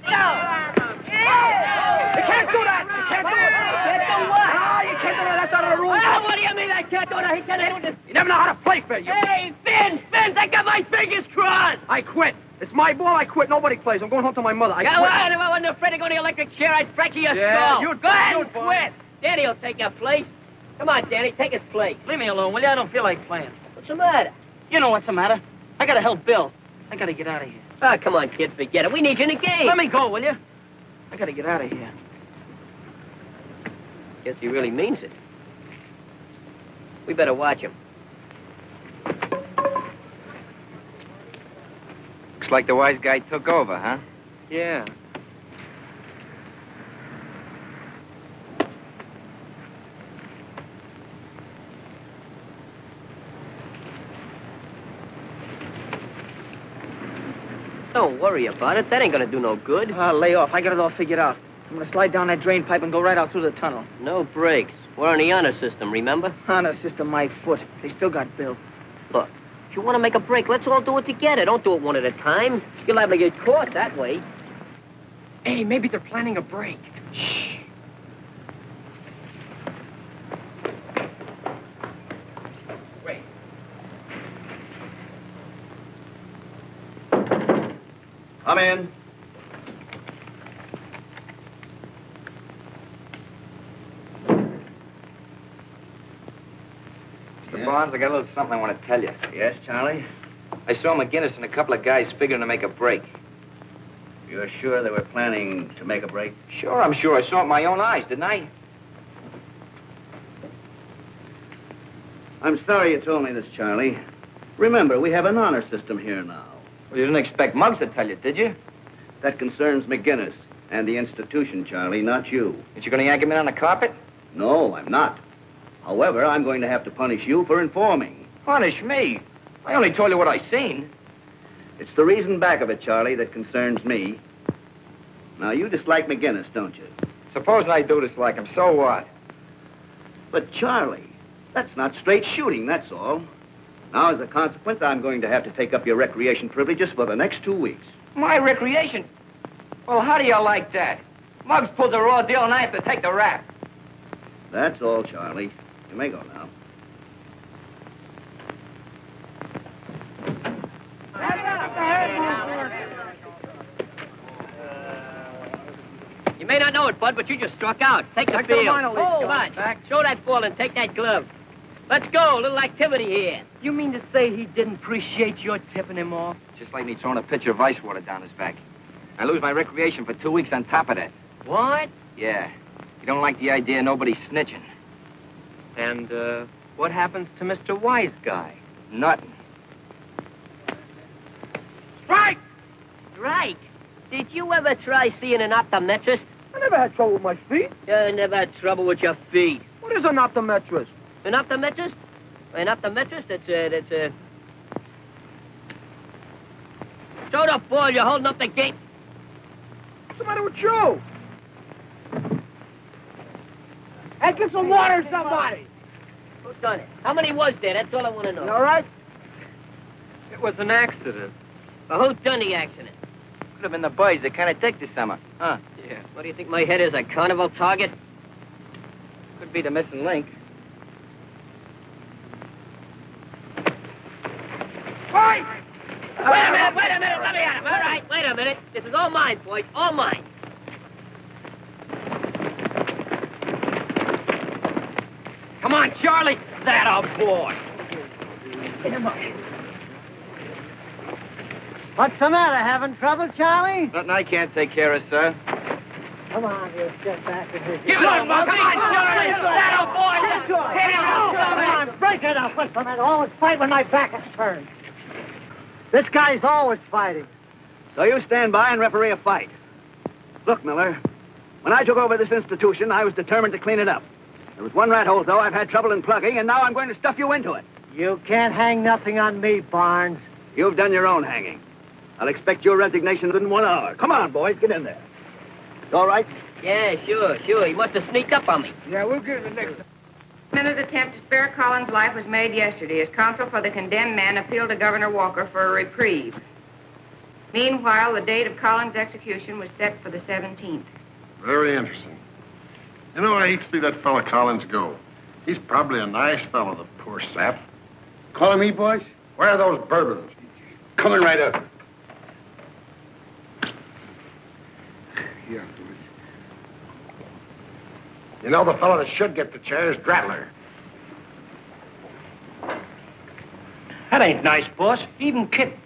You can't do that! You can't do it! Can't do what? Ah, you can't do that. That's out of the rules. What do you mean I can't do it? He can't do this. You never know how to play fair. Hey, Finn, I got my fingers crossed. I quit. It's my ball. I quit. Nobody plays. I'm going home to my mother. I Go quit. on. If I wasn't afraid to go to the electric chair, I'd fracture your Yeah, skull. you'd go ahead do and it, boy. quit. Danny will take your place. Come on, Danny, take his place. Leave me alone, will you? I don't feel like playing. What's the matter? You know what's the matter. I gotta help Bill. I gotta get out of here. Ah, come on, kid, forget it. We need you in the game. Let me go, will you? I gotta get out of here. Guess he really means it. We better watch him. Looks like the wise guy took over, huh? Yeah. Don't worry about it. That ain't gonna do no good. Lay off. I got it all figured out. I'm gonna slide down that drain pipe and go right out through the tunnel. No brakes. We're on the honor system, remember? Honor system, my foot. They still got Bill. Look, if you want to make a break, let's all do it together. Don't do it one at a time. You're liable to get caught that way. Hey, maybe they're planning a break. Shh. Come in. Mr. Barnes, I got a little something I want to tell you. Yes, Charlie? I saw McGinnis and a couple of guys figuring to make a break. You're sure they were planning to make a break? Sure, I'm sure. I saw it with my own eyes, didn't I? I'm sorry you told me this, Charlie. Remember, we have an honor system here now. Well, you didn't expect Muggs to tell you, did you? That concerns McGinnis and the institution, Charlie, not you. Aren't you going to yank him in on the carpet? No, I'm not. However, I'm going to have to punish you for informing. Punish me? I only told you what I seen. It's the reason back of it, Charlie, that concerns me. Now, you dislike McGinnis, don't you? Supposing I do dislike him, so what? But, Charlie, that's not straight shooting, that's all. Now, as a consequence, I'm going to have to take up your recreation privileges for the next 2 weeks. My recreation? Well, how do you like that? Muggs pulls a raw deal and I have to take the rap. That's all, Charlie. You may go now. You may not know it, Bud, but you just struck out. Take the Back to the field. minor leagues, Come guys. on. Back. Show that ball and take that glove. Let's go. A little activity here. You mean to say he didn't appreciate your tipping him off? Just like me throwing a pitcher of ice water down his back. I lose my recreation for 2 weeks on top of that. What? Yeah. You don't like the idea of nobody snitching. And, what happens to Mr. Wise Guy? Nothing. Strike! Strike? Did you ever try seeing an optometrist? I never had trouble with my feet. You never had trouble with your feet. What is an optometrist? An optometrist? An optometrist? That's a... Throw the ball. You're holding up the gate. What's the matter with you? Hey, get some water, somebody. Who done it? How many was there? That's all I want to know. You all right? It was an accident. Well, who done the accident? Could have been the boys. They kind of thick this summer. Huh? Yeah. What do you think my head is, a carnival target? Could be the missing link. Fight! Wait a minute. Let me at him. All right, wait a minute. This is all mine, boys. All mine. Come on, Charlie. That a boy. Get him up. What's the matter? Having trouble, Charlie? Nothing I can't take care of, sir. Come on, you get back in here. Give it up, Muggsy! Come on, Charlie! That'll boy! Hit him! Come on, break it up. What's the matter? Always fight when my back is turned. This guy's always fighting. So you stand by and referee a fight. Look, Miller, when I took over this institution, I was determined to clean it up. There was one rat hole, though, I've had trouble in plugging, and now I'm going to stuff you into it. You can't hang nothing on me, Barnes. You've done your own hanging. I'll expect your resignation in 1 hour. Come on, boys, get in there. It's all right? Yeah, sure. He must have sneaked up on me. Yeah, we'll get it the next time. Minute attempt to spare Collins' life was made yesterday as counsel for the condemned man appealed to Governor Walker for a reprieve. Meanwhile, the date of Collins' execution was set for the 17th. Very interesting. You know, I hate to see that fella Collins go. He's probably a nice fellow, the poor sap. Calling me, boys? Where are those bourbons? Coming right up. Yeah, boys. You know, the fellow that should get the chair is Drattler. That ain't nice, boss. Even kidding.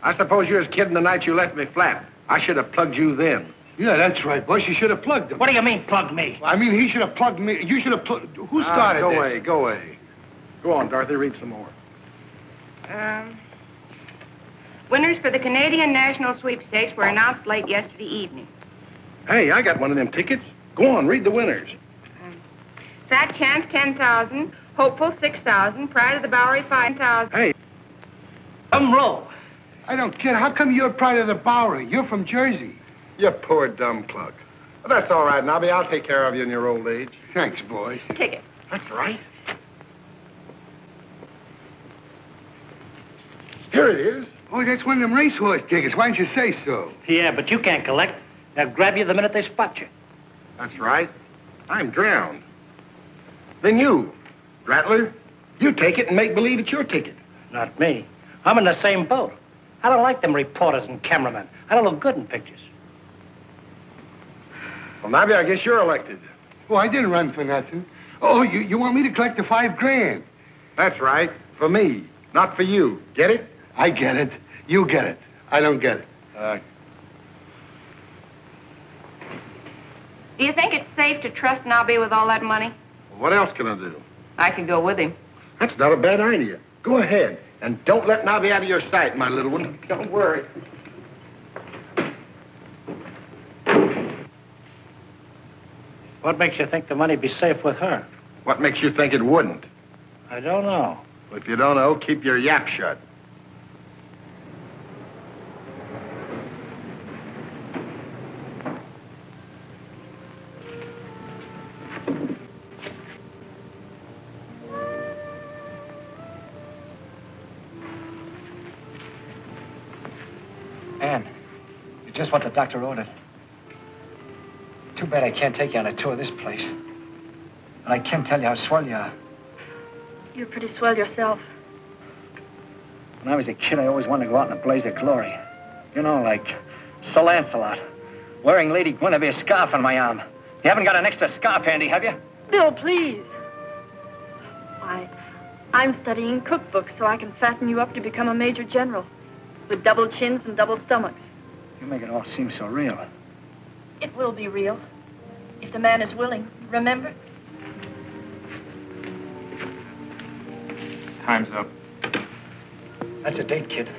I suppose you was kidding the night you left me flat. I should have plugged you then. Yeah, that's right, boys. You should have plugged him. What do you mean, plug me? I mean, he should have plugged me. You should have plugged... Who started Go this? away, go away. Go on, Dorothy, read some more. Winners for the Canadian National Sweepstakes were announced late yesterday evening. Hey, I got one of them tickets. Go on, read the winners. Fat Chance, 10,000. Hopeful, 6,000. Pride of the Bowery, 5,000. Hey. Roll. I don't care. How come you're Pride of the Bowery? You're from Jersey. You poor dumb cluck. Well, that's all right, Knobby. I'll take care of you in your old age. Thanks, boys. Ticket. That's right. Here it is. Oh, that's one of them racehorse tickets. Why didn't you say so? Yeah, but you can't collect. They'll grab you the minute they spot you. That's right. I'm drowned. Then you, Drattler, you take it and make believe it's your ticket. Not me. I'm in the same boat. I don't like them reporters and cameramen. I don't look good in pictures. Well, Knobby, I guess you're elected. Oh, I didn't run for nothing. Oh, you want me to collect the $5,000? That's right. For me, not for you. Get it? I get it. You get it. I don't get it. Do you think it's safe to trust Knobby with all that money? Well, what else can I do? I could go with him. That's not a bad idea. Go ahead. And don't let Knobby out of your sight, my little one. Don't worry. What makes you think the money'd be safe with her? What makes you think it wouldn't? I don't know. If you don't know, keep your yap shut. Ann, it's just what the doctor ordered. Too bad I can't take you on a tour of this place. But I can tell you how swell you are. You're pretty swell yourself. When I was a kid, I always wanted to go out in a blaze of glory. You know, like Sir Lancelot, wearing Lady Guinevere's scarf on my arm. You haven't got an extra scarf handy, have you? Bill, please. I'm studying cookbooks so I can fatten you up to become a major general with double chins and double stomachs. You make it all seem so real. It will be real if the man is willing. Remember? Time's up. That's a date, kid.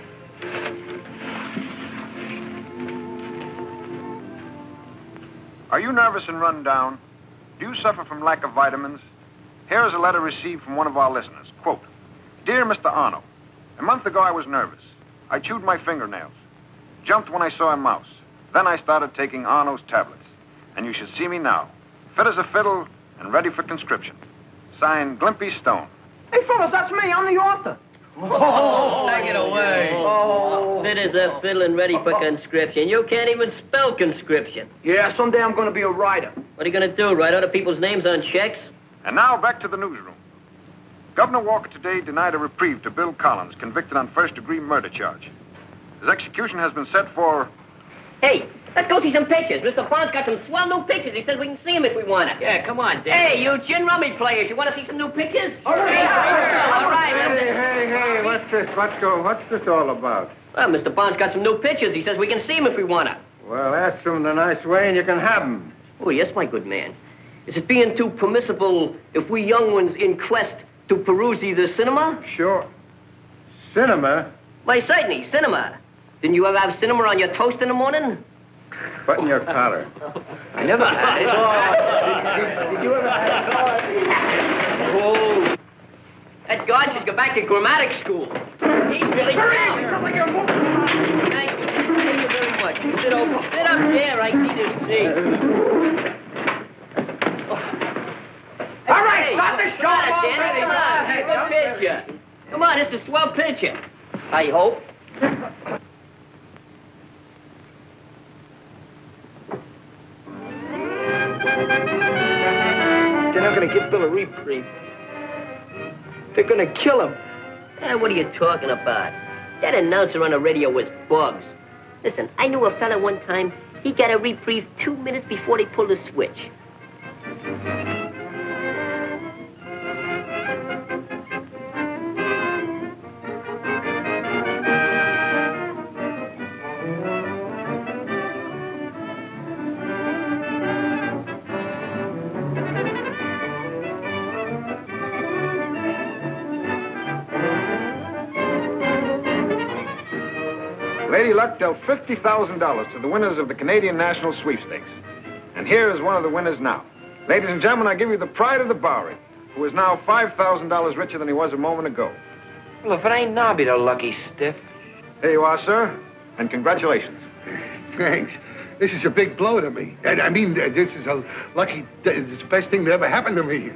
Are you nervous and run down? Do you suffer from lack of vitamins? Here is a letter received from one of our listeners. Quote, Dear Mr. Arno, a month ago I was nervous. I chewed my fingernails. Jumped when I saw a mouse. Then I started taking Arno's tablets. And you should see me now. Fit as a fiddle and ready for conscription. Signed, Glimpy Stone. Hey, fellas, that's me. I'm the author. Oh, take it away. Fit as a fiddle and ready for conscription. You can't even spell conscription. Yeah, someday I'm going to be a writer. What are you going to do, write other people's names on checks? And now back to the newsroom. Governor Walker today denied a reprieve to Bill Collins, convicted on first-degree murder charge. His execution has been set for... Hey, Let's go see some pictures. Mr. Bond's got some swell new pictures. He says we can see them if we want to. Yeah, come on, Danny. Hey, you gin rummy players, you want to see some new pictures? All right. Hey, what's this? What's this all about? Well, Mr. Bond's got some new pictures. He says we can see them if we want to. Well, ask him the nice way and you can have them. Oh, yes, my good man. Is it being too permissible if we young ones in quest to peruse the cinema? Sure. Cinema? Why, certainly, cinema. Didn't you ever have cinema on your toast in the morning? Button your collar. I never had it. Did you ever have it? Oh. That guard should go back to grammatics school. He's really proud. Thank you. Thank you very much. Sit up there. I need to see. All right, stop the show. Danny. Come on. Take a picture. Come on, this is a swell picture. I hope. They're not going to give Bill a reprieve. They're going to kill him. What are you talking about? That announcer on the radio was Bugs. Listen, I knew a fella one time. He got a reprieve 2 minutes before they pulled the switch. Lady Luck dealt $50,000 to the winners of the Canadian National Sweepstakes. And here is one of the winners now. Ladies and gentlemen, I give you the pride of the Bowery, who is now $5,000 richer than he was a moment ago. Well, if it ain't Knobby, the lucky stiff. Here you are, sir, and congratulations. Thanks. This is a big blow to me. I mean, this is a lucky... It's the best thing that ever happened to me.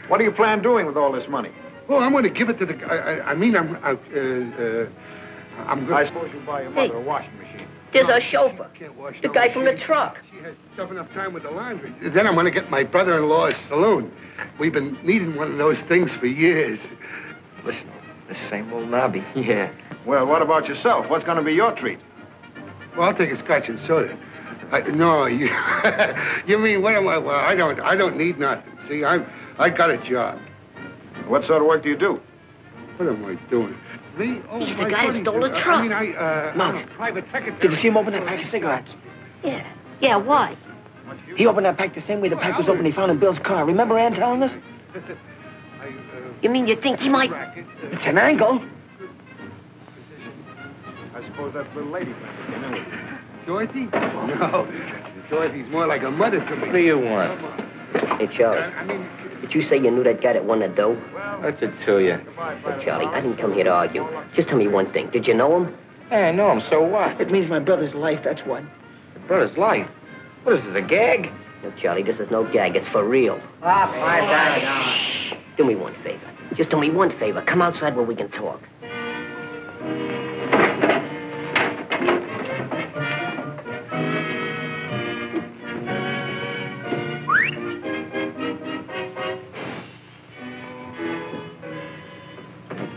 What do you plan doing with all this money? Well, I'm going to give it to the... I'm going... I suppose you'll buy your mother a washing machine. There's our chauffeur. The guy from the truck. She has stuff enough time with the laundry. Then I'm going to get my brother-in-law's saloon. We've been needing one of those things for years. Listen, the same old Knobby. Yeah. Well, what about yourself? What's going to be your treat? Well, I'll take a scotch and soda. No, you, you mean, what am I? Well, I don't need nothing. See, I got a job. What sort of work do you do? What am I doing? Me? Oh, he's the guy that stole the truck. I'm a private secretary. Did you see him open that pack of cigarettes? Yeah. Yeah, why? He opened that pack the same way the pack was opened he found in Bill's car. Remember Ann telling us? You mean you think he might... It's an angle. I suppose that's little lady. Dorothy? No. Dorothy's more like a mother to me. What do you want? Hey, Charlie. Did you say you knew that guy that won the dough? What's it to you? Look, Charlie, I didn't come here to argue. Just tell me one thing. Did you know him? Hey, I know him, so what? It means my brother's life, that's what. Your brother's life? What is this, a gag? No, Charlie, this is no gag. It's for real. Shh. Do me one favor. Just do me one favor. Come outside where we can talk.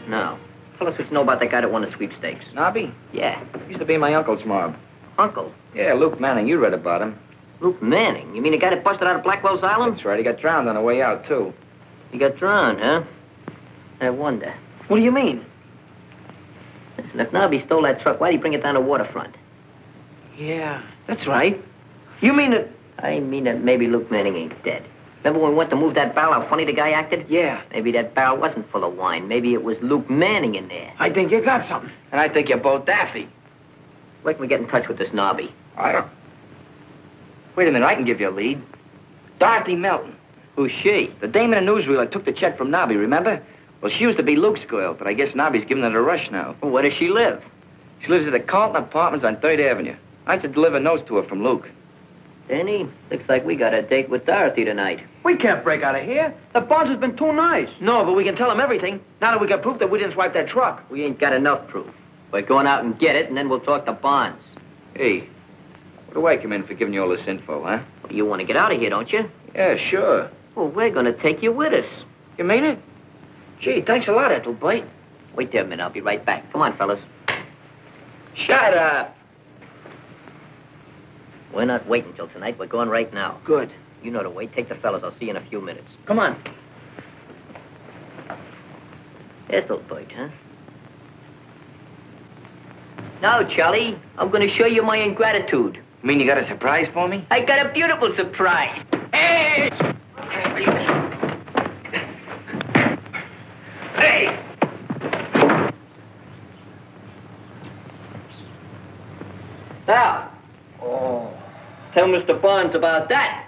Now, tell us what you know about that guy that won the sweepstakes. Knobby? Yeah. Used to be my uncle's mob. Uncle? Yeah, Luke Manning. You read about him. Luke Manning? You mean the guy that busted out of Blackwell's Island? That's right. He got drowned on the way out, too. He got drowned, huh? I wonder. What do you mean? Listen, if Knobby stole that truck, why'd he bring it down the waterfront? Yeah, that's right. You mean that... I mean that maybe Luke Manning ain't dead. Remember when we went to move that barrel, how funny the guy acted? Yeah. Maybe that barrel wasn't full of wine. Maybe it was Luke Manning in there. I think you got something. And I think you're both daffy. Where can we get in touch with this Knobby? I don't... Wait a minute, I can give you a lead. Dorothy Melton. Who's she? The dame in the newsreel that took the check from Knobby, remember? Well, she used to be Luke's girl, but I guess Knobby's giving it a rush now. Well, where does she live? She lives at the Carlton Apartments on 3rd Avenue. I should deliver notes to her from Luke. Danny, looks like we got a date with Dorothy tonight. We can't break out of here. The boss has been too nice. No, but we can tell him everything. Now that we got proof that we didn't swipe that truck. We ain't got enough proof. We're going out and get it, and then we'll talk to Bonds. Hey, what do I come in for giving you all this info, huh? Well, you want to get out of here, don't you? Yeah, sure. Well, we're going to take you with us. You mean it? Gee, thanks a lot, Ethelbite. Wait there a minute. I'll be right back. Come on, fellas. Shut up. We're not waiting till tonight. We're going right now. Good. You know the way. Take the fellas. I'll see you in a few minutes. Come on. Ethelbert, huh? Now, Charlie, I'm going to show you my ingratitude. You mean you got a surprise for me? I got a beautiful surprise. Hey! Hey! Now, tell Mr. Barnes about that.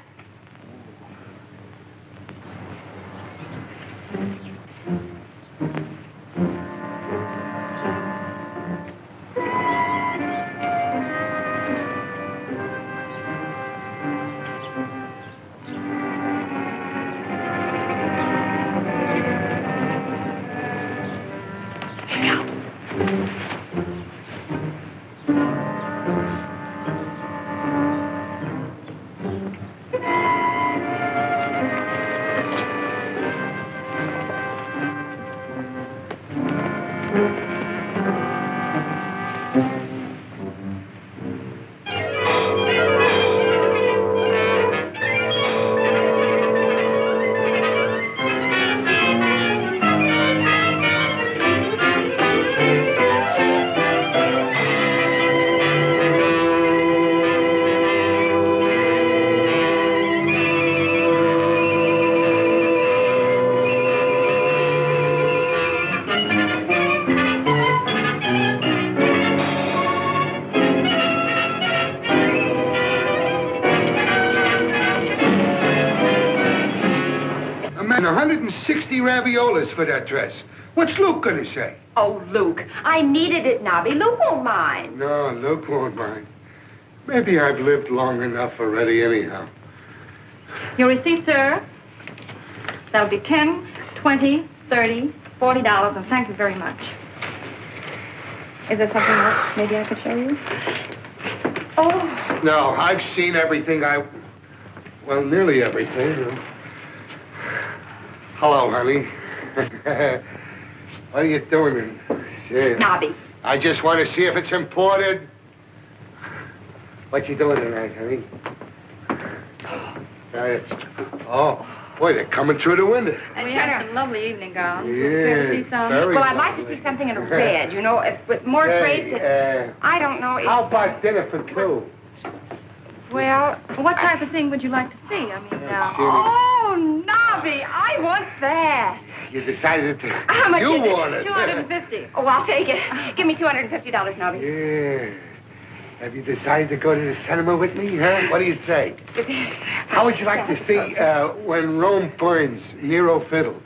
Raviolas for that dress. What's Luke gonna say? Oh, Luke, I needed it, Knobby. Luke won't mind. No, Luke won't mind. Maybe I've lived long enough already anyhow. Your receipt, sir. That'll be $10, $20, $30, $40, and thank you very much. Is there something else maybe I could show you? Oh. No, I've seen everything well, nearly everything. Hello, honey. What are you doing? Knobby. I just want to see if it's imported. What you doing tonight, honey? Boy, they're coming through the window. We had some lovely evening gowns. Yeah, well, I'd like to see something in a red, you know, with more traits. I don't know. How about dinner for two? Well, what type of thing would you like to see? I mean, oh, Knobby, I want that. You decided to... How much you is it? want it. $250. Oh, I'll take it. Give me $250, Knobby. Yeah. Have you decided to go to the cinema with me, huh? What do you say? How would you like to see When Rome Burns, Nero Fiddled?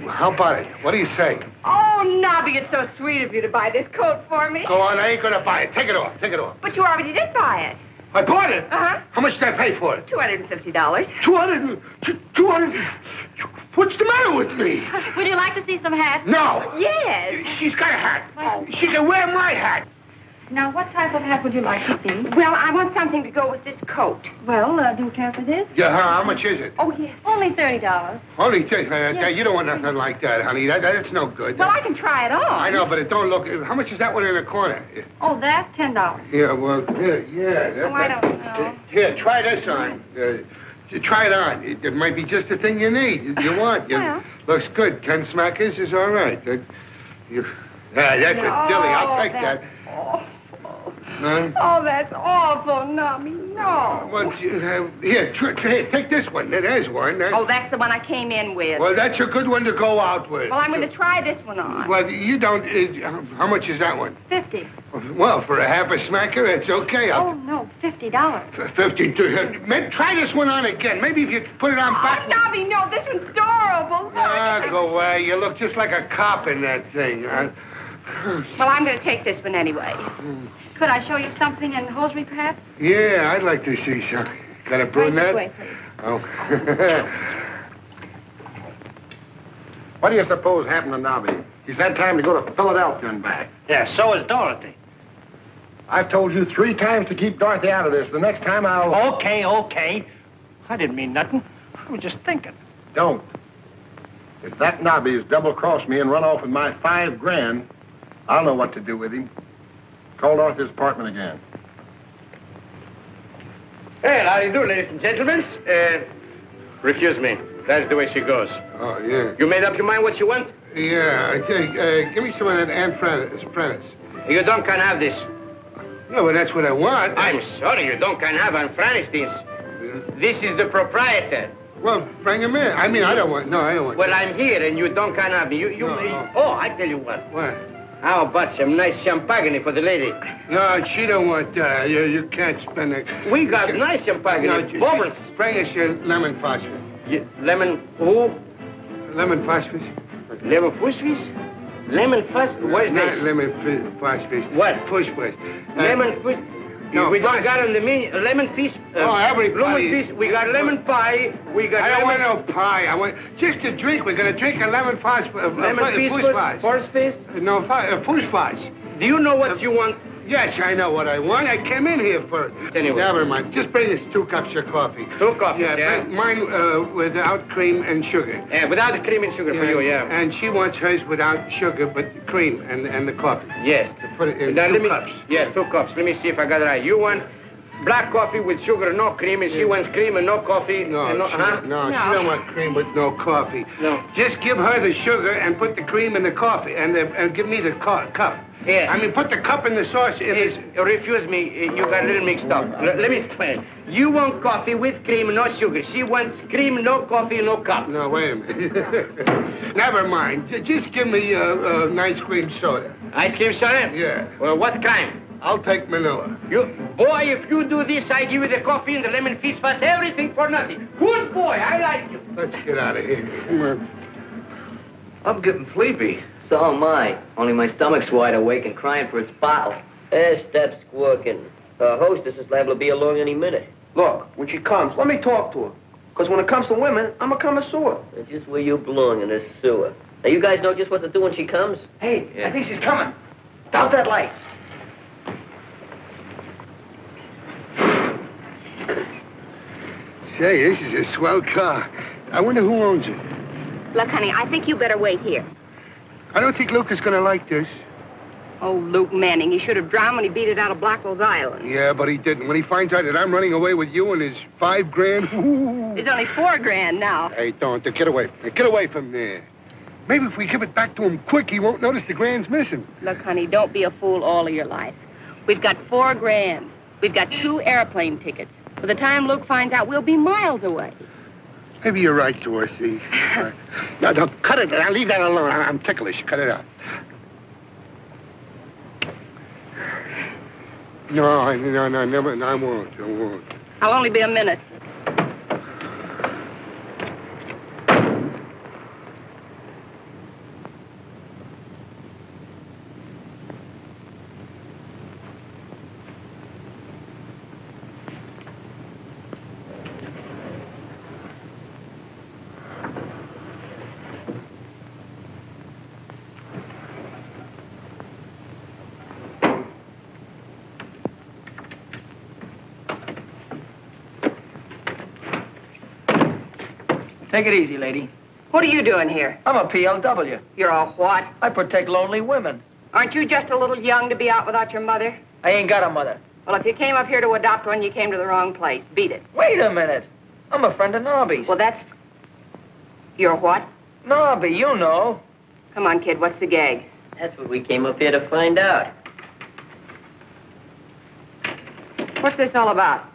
How about it? What do you say? Oh, Knobby, it's so sweet of you to buy this coat for me. Go on, I ain't gonna buy it. Take it off. Take it off. But you already did buy it. I bought it? Uh-huh. How much did I pay for it? $250. 200? What's the matter with me? Would you like to see some hats? No. Yes. She's got a hat. Oh. She can wear my hat. Now, what type of hat would you like to see? Well, I want something to go with this coat. Well, do you care for this? Yeah, how much is it? Oh, yes. Only $30. Only $30? You don't want nothing like that, honey. That's no good. Well, I can try it on. I know, but it don't look... How much is that one in the corner? Oh, that's $10. Yeah, well, yeah. I don't know. Here, try this on. Try it on. It might be just the thing you need, you want. Well. Looks good. 10 smackers is all right. That's a dilly. I'll take that. Huh? Oh, that's awful, Knobby. No. Well, here, take this one. There's one. Oh, that's the one I came in with. Well, that's a good one to go out with. Well, I'm going to try this one on. Well, you don't... how much is that one? $50. Well, for a half a smacker, it's okay. Oh, no, $50. $50. Try this one on again. Maybe if you put it on back... Oh, Knobby, no, this one's adorable. Go away. You look just like a cop in that thing. Well, I'm going to take this one anyway. Could I show you something in hosiery, perhaps? Yeah, I'd like to see something. Got a brunette? Right this way, please. Oh. What do you suppose happened to Knobby? He's had time to go to Philadelphia and back. Yeah, so is Dorothy. I've told you 3 times to keep Dorothy out of this. The next time I'll... Okay. I didn't mean nothing. I was just thinking. Don't. If that Knobby's double-crossed me and run off with my $5 grand, I'll know what to do with him. Call Dorothy's apartment again. Well, how do you do, ladies and gentlemen? Refuse me. That's the way she goes. Oh, yeah. You made up your mind what you want? Yeah, I tell you, give me some of that Aunt Prentice. You don't can have this. No, well, that's what I want. I'm sorry, you don't can have Aunt Francis this. This is the proprietor. Well, bring him in. I mean, I don't want... Well, I'm here, and you don't can have me. No. Oh, I tell you what. What? How about some nice champagne for the lady? No, she don't want that. You can't spend it. We got nice champagne. No, bubbles. Bring us your lemon phosphate. Lemon who? Lemon phosphate. Lemon phosphate? Lemon phosphate? What is Not this? lemon phosphate. What? Phosphate. Lemon phosphate? No, we don't got on the menu. Lemon fish. Everybody. Lemon fish. We got lemon pie. We got I don't lemon... want no pie. I want just a drink. We're going to drink a lemon phosphate. Lemon fish. Force fish? No, phosphate. Do you know what you want? Yes, I know what I want. I came in here for it. Anyway. Never mind. Just bring us 2 cups of coffee. 2 coffees, Yeah, mine without cream and sugar. Yeah, without the cream and sugar for you, yeah. And she wants hers without sugar, but cream and the coffee. Yes. To put it in Now, 2 cups. Yeah, 2 cups. Let me see if I got it right. You want black coffee with sugar and no cream, and she wants cream and no coffee? No, huh? she don't want cream with no coffee. No. Just give her the sugar and put the cream in the coffee, and give me the cup. Yeah. I mean, put the cup in the sauce. Refuse me. You got a little mixed up. Let me explain. You want coffee with cream, no sugar. She wants cream, no coffee, no cup. No, wait a minute. Never mind. Just give me an ice cream soda. Ice cream soda? Yeah. Well, what kind? I'll take Manila. Boy, if you do this, I give you the coffee and the lemon fish fast, everything for nothing. Good boy, I like you. Let's get out of here. Come on. I'm getting sleepy. So am I. Only my stomach's wide awake and crying for its bottle. Stop squawking. Our hostess is liable to be along any minute. Look, when she comes, let me talk to her. Because when it comes to women, I'm a connoisseur. That's just where you belong, in this sewer. Now, you guys know just what to do when she comes? Hey, I think she's coming. Out that light. Say, this is a swell car. I wonder who owns it. Look, honey, I think you better wait here. I don't think Luke is going to like this. Oh, Luke Manning, he should have drowned when he beat it out of Blackwell's Island. Yeah, but he didn't. When he finds out that I'm running away with you and his $5 grand, ooh. There's only $4 grand now. Hey, don't. Get away. Get away from there. Maybe if we give it back to him quick, he won't notice the grand's missing. Look, honey, don't be a fool all of your life. We've got $4 grand. We've got 2 airplane tickets. By the time Luke finds out, we'll be miles away. Maybe you're right, Gorcey. No, cut it. I'll leave that alone. I'm ticklish. Cut it out. No, never. I won't. I'll only be a minute. Take it easy, lady. What are you doing here? I'm a PLW. You're a what? I protect lonely women. Aren't you just a little young to be out without your mother? I ain't got a mother. Well, if you came up here to adopt one, you came to the wrong place. Beat it. Wait a minute. I'm a friend of Knobby's. Well, that's... You're what? Knobby, you know. Come on, kid, what's the gag? That's what we came up here to find out. What's this all about?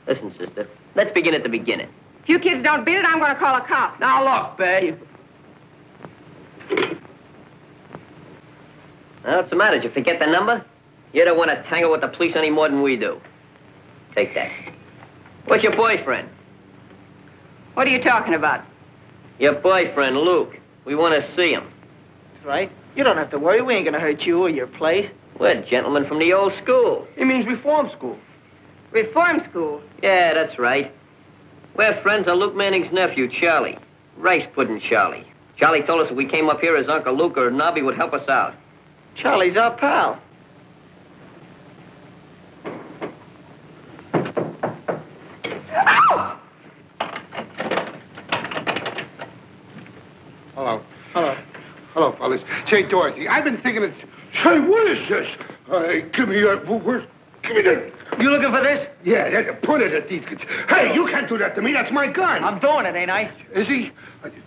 Listen, sister, let's begin at the beginning. If you kids don't beat it, I'm going to call a cop. Now, look, babe. Now, what's the matter? Did you forget the number? You don't want to tangle with the police any more than we do. Take that. What's your boyfriend? What are you talking about? Your boyfriend, Luke. We want to see him. That's right. You don't have to worry. We ain't going to hurt you or your place. We're gentlemen from the old school. He means Reform School. Reform School? Yeah, that's right. We're friends of Luke Manning's nephew, Charlie. Rice Pudding Charlie. Charlie told us if we came up here, his Uncle Luke or Knobby would help us out. Charlie's our pal. Ow! Hello, fellas. Say, Dorothy, I've been thinking it's... Say, what is this? Give me that... Give me that... You looking for this? Yeah, put it at these kids. Hey, you can't do that to me. That's my gun. I'm doing it, ain't I? Is he?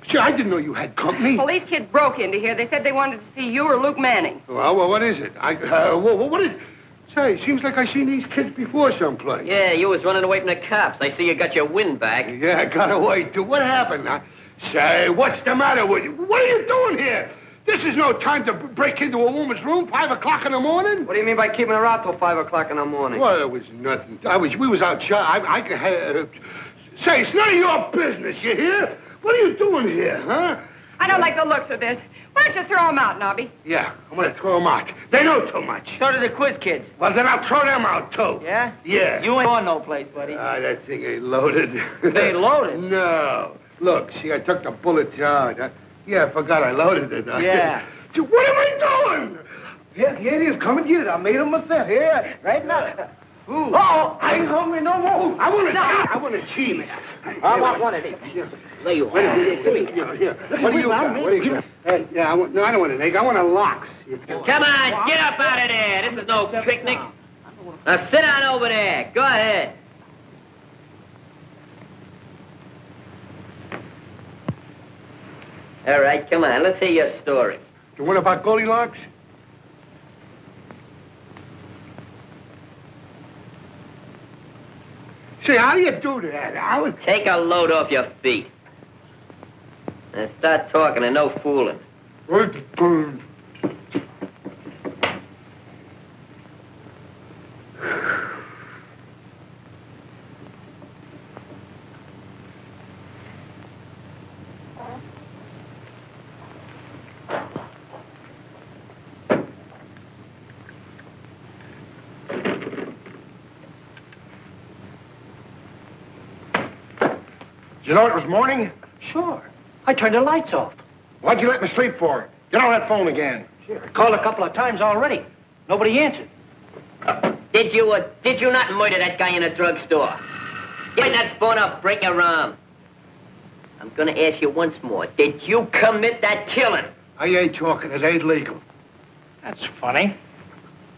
Gee, I didn't know you had company. Police kids broke into here. They said they wanted to see you or Luke Manning. Well, what is it? What is... Say, seems like I seen these kids before someplace. Yeah, you was running away from the cops. I see you got your wind back. Yeah, I got away, too. What happened? Say, what's the matter with you? What are you doing here? This is no time to break into a woman's room 5 o'clock in the morning. What do you mean by keeping her out till 5 o'clock in the morning? Well, it was nothing. We was outside. Say, it's none of your business, you hear? What are you doing here, huh? I don't like the looks of this. Why don't you throw them out, Knobby? Yeah, I'm going to throw them out. They know too much. So do the quiz kids. Well, then I'll throw them out, too. Yeah? Yeah. You ain't going no place, buddy. That thing ain't loaded. They ain't loaded? No. Look, see, I took the bullets out. Yeah, I forgot I loaded it. Yeah. What am I doing? Here it is. Come and get it. I made them myself. Here, right now. Ooh. Oh, I ain't hungry no more. I want a cheese. I want one of these. There you are. Here. What do you got? Hey, I don't want an egg. I want a lox. Come on, get up out of there. This is no picnic. Now sit down over there. Go ahead. All right, come on. Let's hear your story. The one about Goldilocks? Say, how do you do that? Take a load off your feet. Now start talking and no fooling. You know it was morning? Sure. I turned the lights off. What'd you let me sleep for? Get on that phone again. Sure. I called a couple of times already. Nobody answered. Did you not murder that guy in a drugstore? Get that phone up, break your arm. I'm gonna ask you once more. Did you commit that killing? I ain't talking. It ain't legal. That's funny.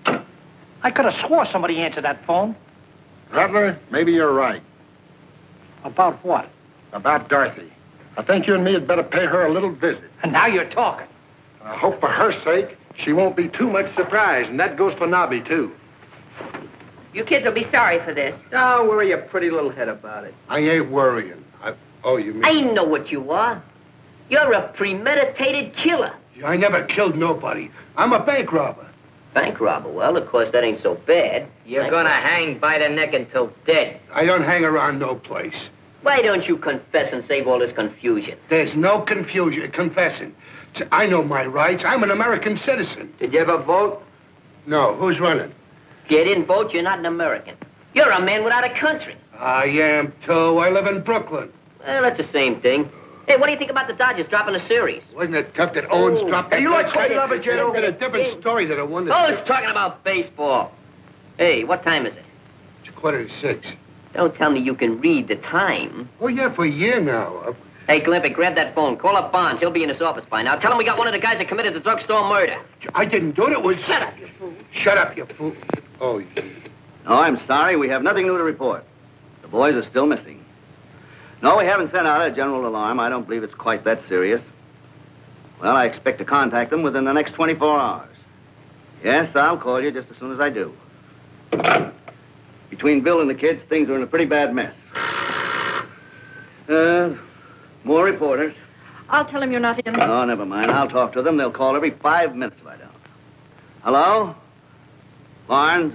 I could have swore somebody answered that phone. Rattler, maybe you're right. About what? About Dorothy. I think you and me had better pay her a little visit. And now you're talking. I hope for her sake she won't be too much surprised, and that goes for Knobby, too. You kids will be sorry for this. Don't worry your pretty little head about it. I ain't worrying. You mean... I know what you are. You're a premeditated killer. I never killed nobody. I'm a bank robber. Bank robber? Well, of course, that ain't so bad. You're gonna hang by the neck until dead. I don't hang around no place. Why don't you confess and save all this confusion? There's no confusion. Confessing. I know my rights. I'm an American citizen. Did you ever vote? No. Who's running? If you didn't vote, you're not an American. You're a man without a country. I am, too. I live in Brooklyn. Well, that's the same thing. Hey, what do you think about the Dodgers dropping a series? Wasn't it tough that Owens dropped that? Hey, you like Tony Lovett, Joe? It's a different story than the one that... Oh, it's talking about baseball. Hey, what time is it? It's 5:45. Don't tell me you can read the time. Oh, yeah, for a year now. Hey, Glimpy, grab that phone. Call up Barnes. He'll be in his office by now. Tell him we got one of the guys that committed the drugstore murder. I didn't do it. It was... Shut up, you fool. Shut up, you fool. Oh, yeah. No, I'm sorry. We have nothing new to report. The boys are still missing. No, we haven't sent out a general alarm. I don't believe it's quite that serious. Well, I expect to contact them within the next 24 hours. Yes, I'll call you just as soon as I do. Between Bill and the kids, things are in a pretty bad mess. More reporters. I'll tell him you're not in. Oh, never mind. I'll talk to them. They'll call every 5 minutes if I don't. Hello? Barnes,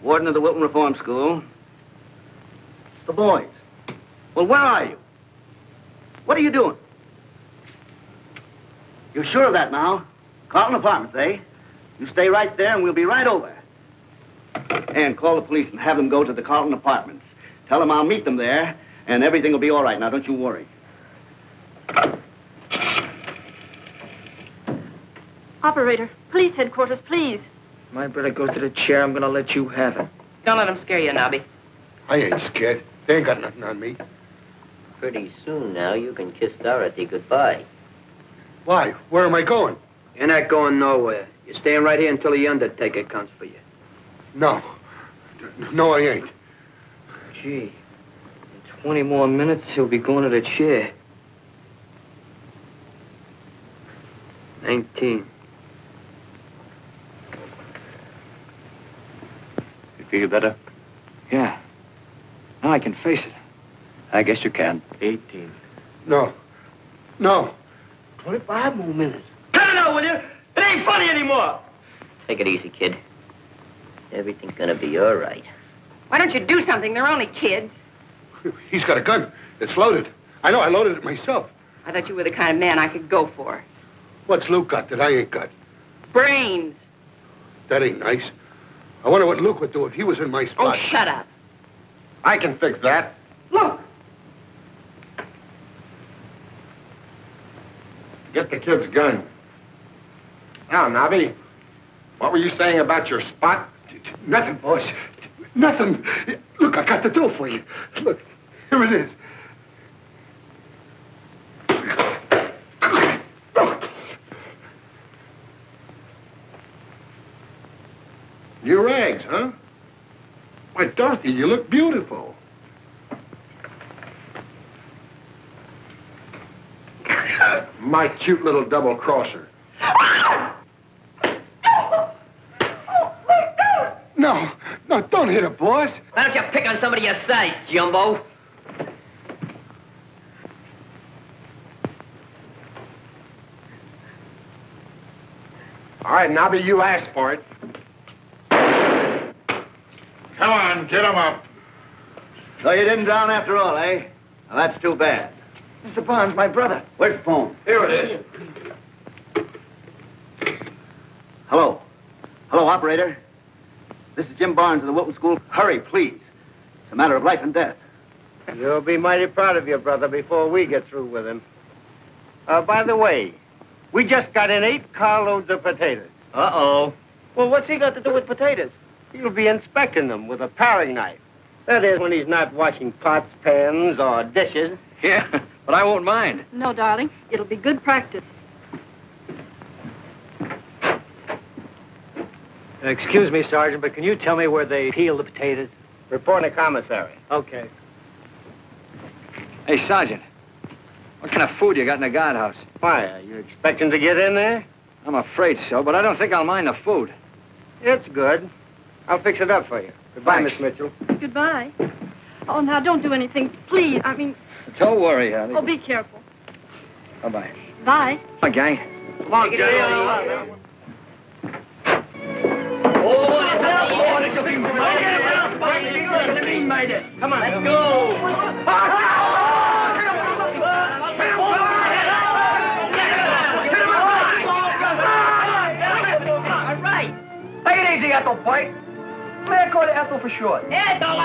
warden of the Wilton Reform School. It's the boys. Well, where are you? What are you doing? You're sure of that now? Carlton Apartments, eh? You stay right there and we'll be right over. And call the police and have them go to the Carlton Apartments. Tell them I'll meet them there and everything will be all right. Now, don't you worry. Operator, police headquarters, please. My brother goes to the chair. I'm gonna let you have it. Don't let him scare you, Knobby. I ain't scared. They ain't got nothing on me. Pretty soon now, you can kiss Dorothy goodbye. Why? Where am I going? You're not going nowhere. You're staying right here until the undertaker comes for you. No. No, I ain't. Gee, in 20 more minutes, he'll be going to the chair. 19. You feel better? Yeah. Now I can face it. I guess you can. 18. No. 25 more minutes. Cut it out, will you? It ain't funny anymore. Take it easy, kid. Everything's gonna be all right. Why don't you do something? They're only kids. He's got a gun. It's loaded. I know, I loaded it myself. I thought you were the kind of man I could go for. What's Luke got that I ain't got? Brains. That ain't nice. I wonder what Luke would do if he was in my spot. Oh, shut up. I can fix that. Look. Get the kid's gun. Now, Knobby, what were you saying about your spot? Nothing, boss. Nothing. Look, I got the dough for you. Look, here it is. New rags, huh? Why, Dorothy, you look beautiful. My cute little double-crosser. No, don't hit her, boss. Why don't you pick on somebody your size, Jumbo? All right, Knobby, you asked for it. Come on, get him up. So you didn't drown after all, eh? Well, that's too bad. Mr. Barnes, my brother. Where's the phone? Here it is. Hello, operator. This is Jim Barnes of the Wilton School. Hurry, please. It's a matter of life and death. You'll be mighty proud of your brother before we get through with him. By the way, we just got in 8 carloads of potatoes. Uh-oh. Well, what's he got to do with potatoes? He'll be inspecting them with a paring knife. That is, when he's not washing pots, pans, or dishes. Yeah, but I won't mind. No, darling. It'll be good practice. Excuse me, Sergeant, but can you tell me where they peel the potatoes? Report to commissary. Okay. Hey, Sergeant, what kind of food you got in the guardhouse? Why, are you expecting to get in there? I'm afraid so, but I don't think I'll mind the food. It's good. I'll fix it up for you. Goodbye, Thanks. Miss Mitchell. Goodbye. Oh, now, don't do anything. Please. I mean, Don't worry, honey. oh, be careful. Bye-bye. Bye. Come on, gang. Come on, Take it easy. Come on, let's go. All right. Take it easy, Ethel Pike. May I call you Ethel for short? Ethel!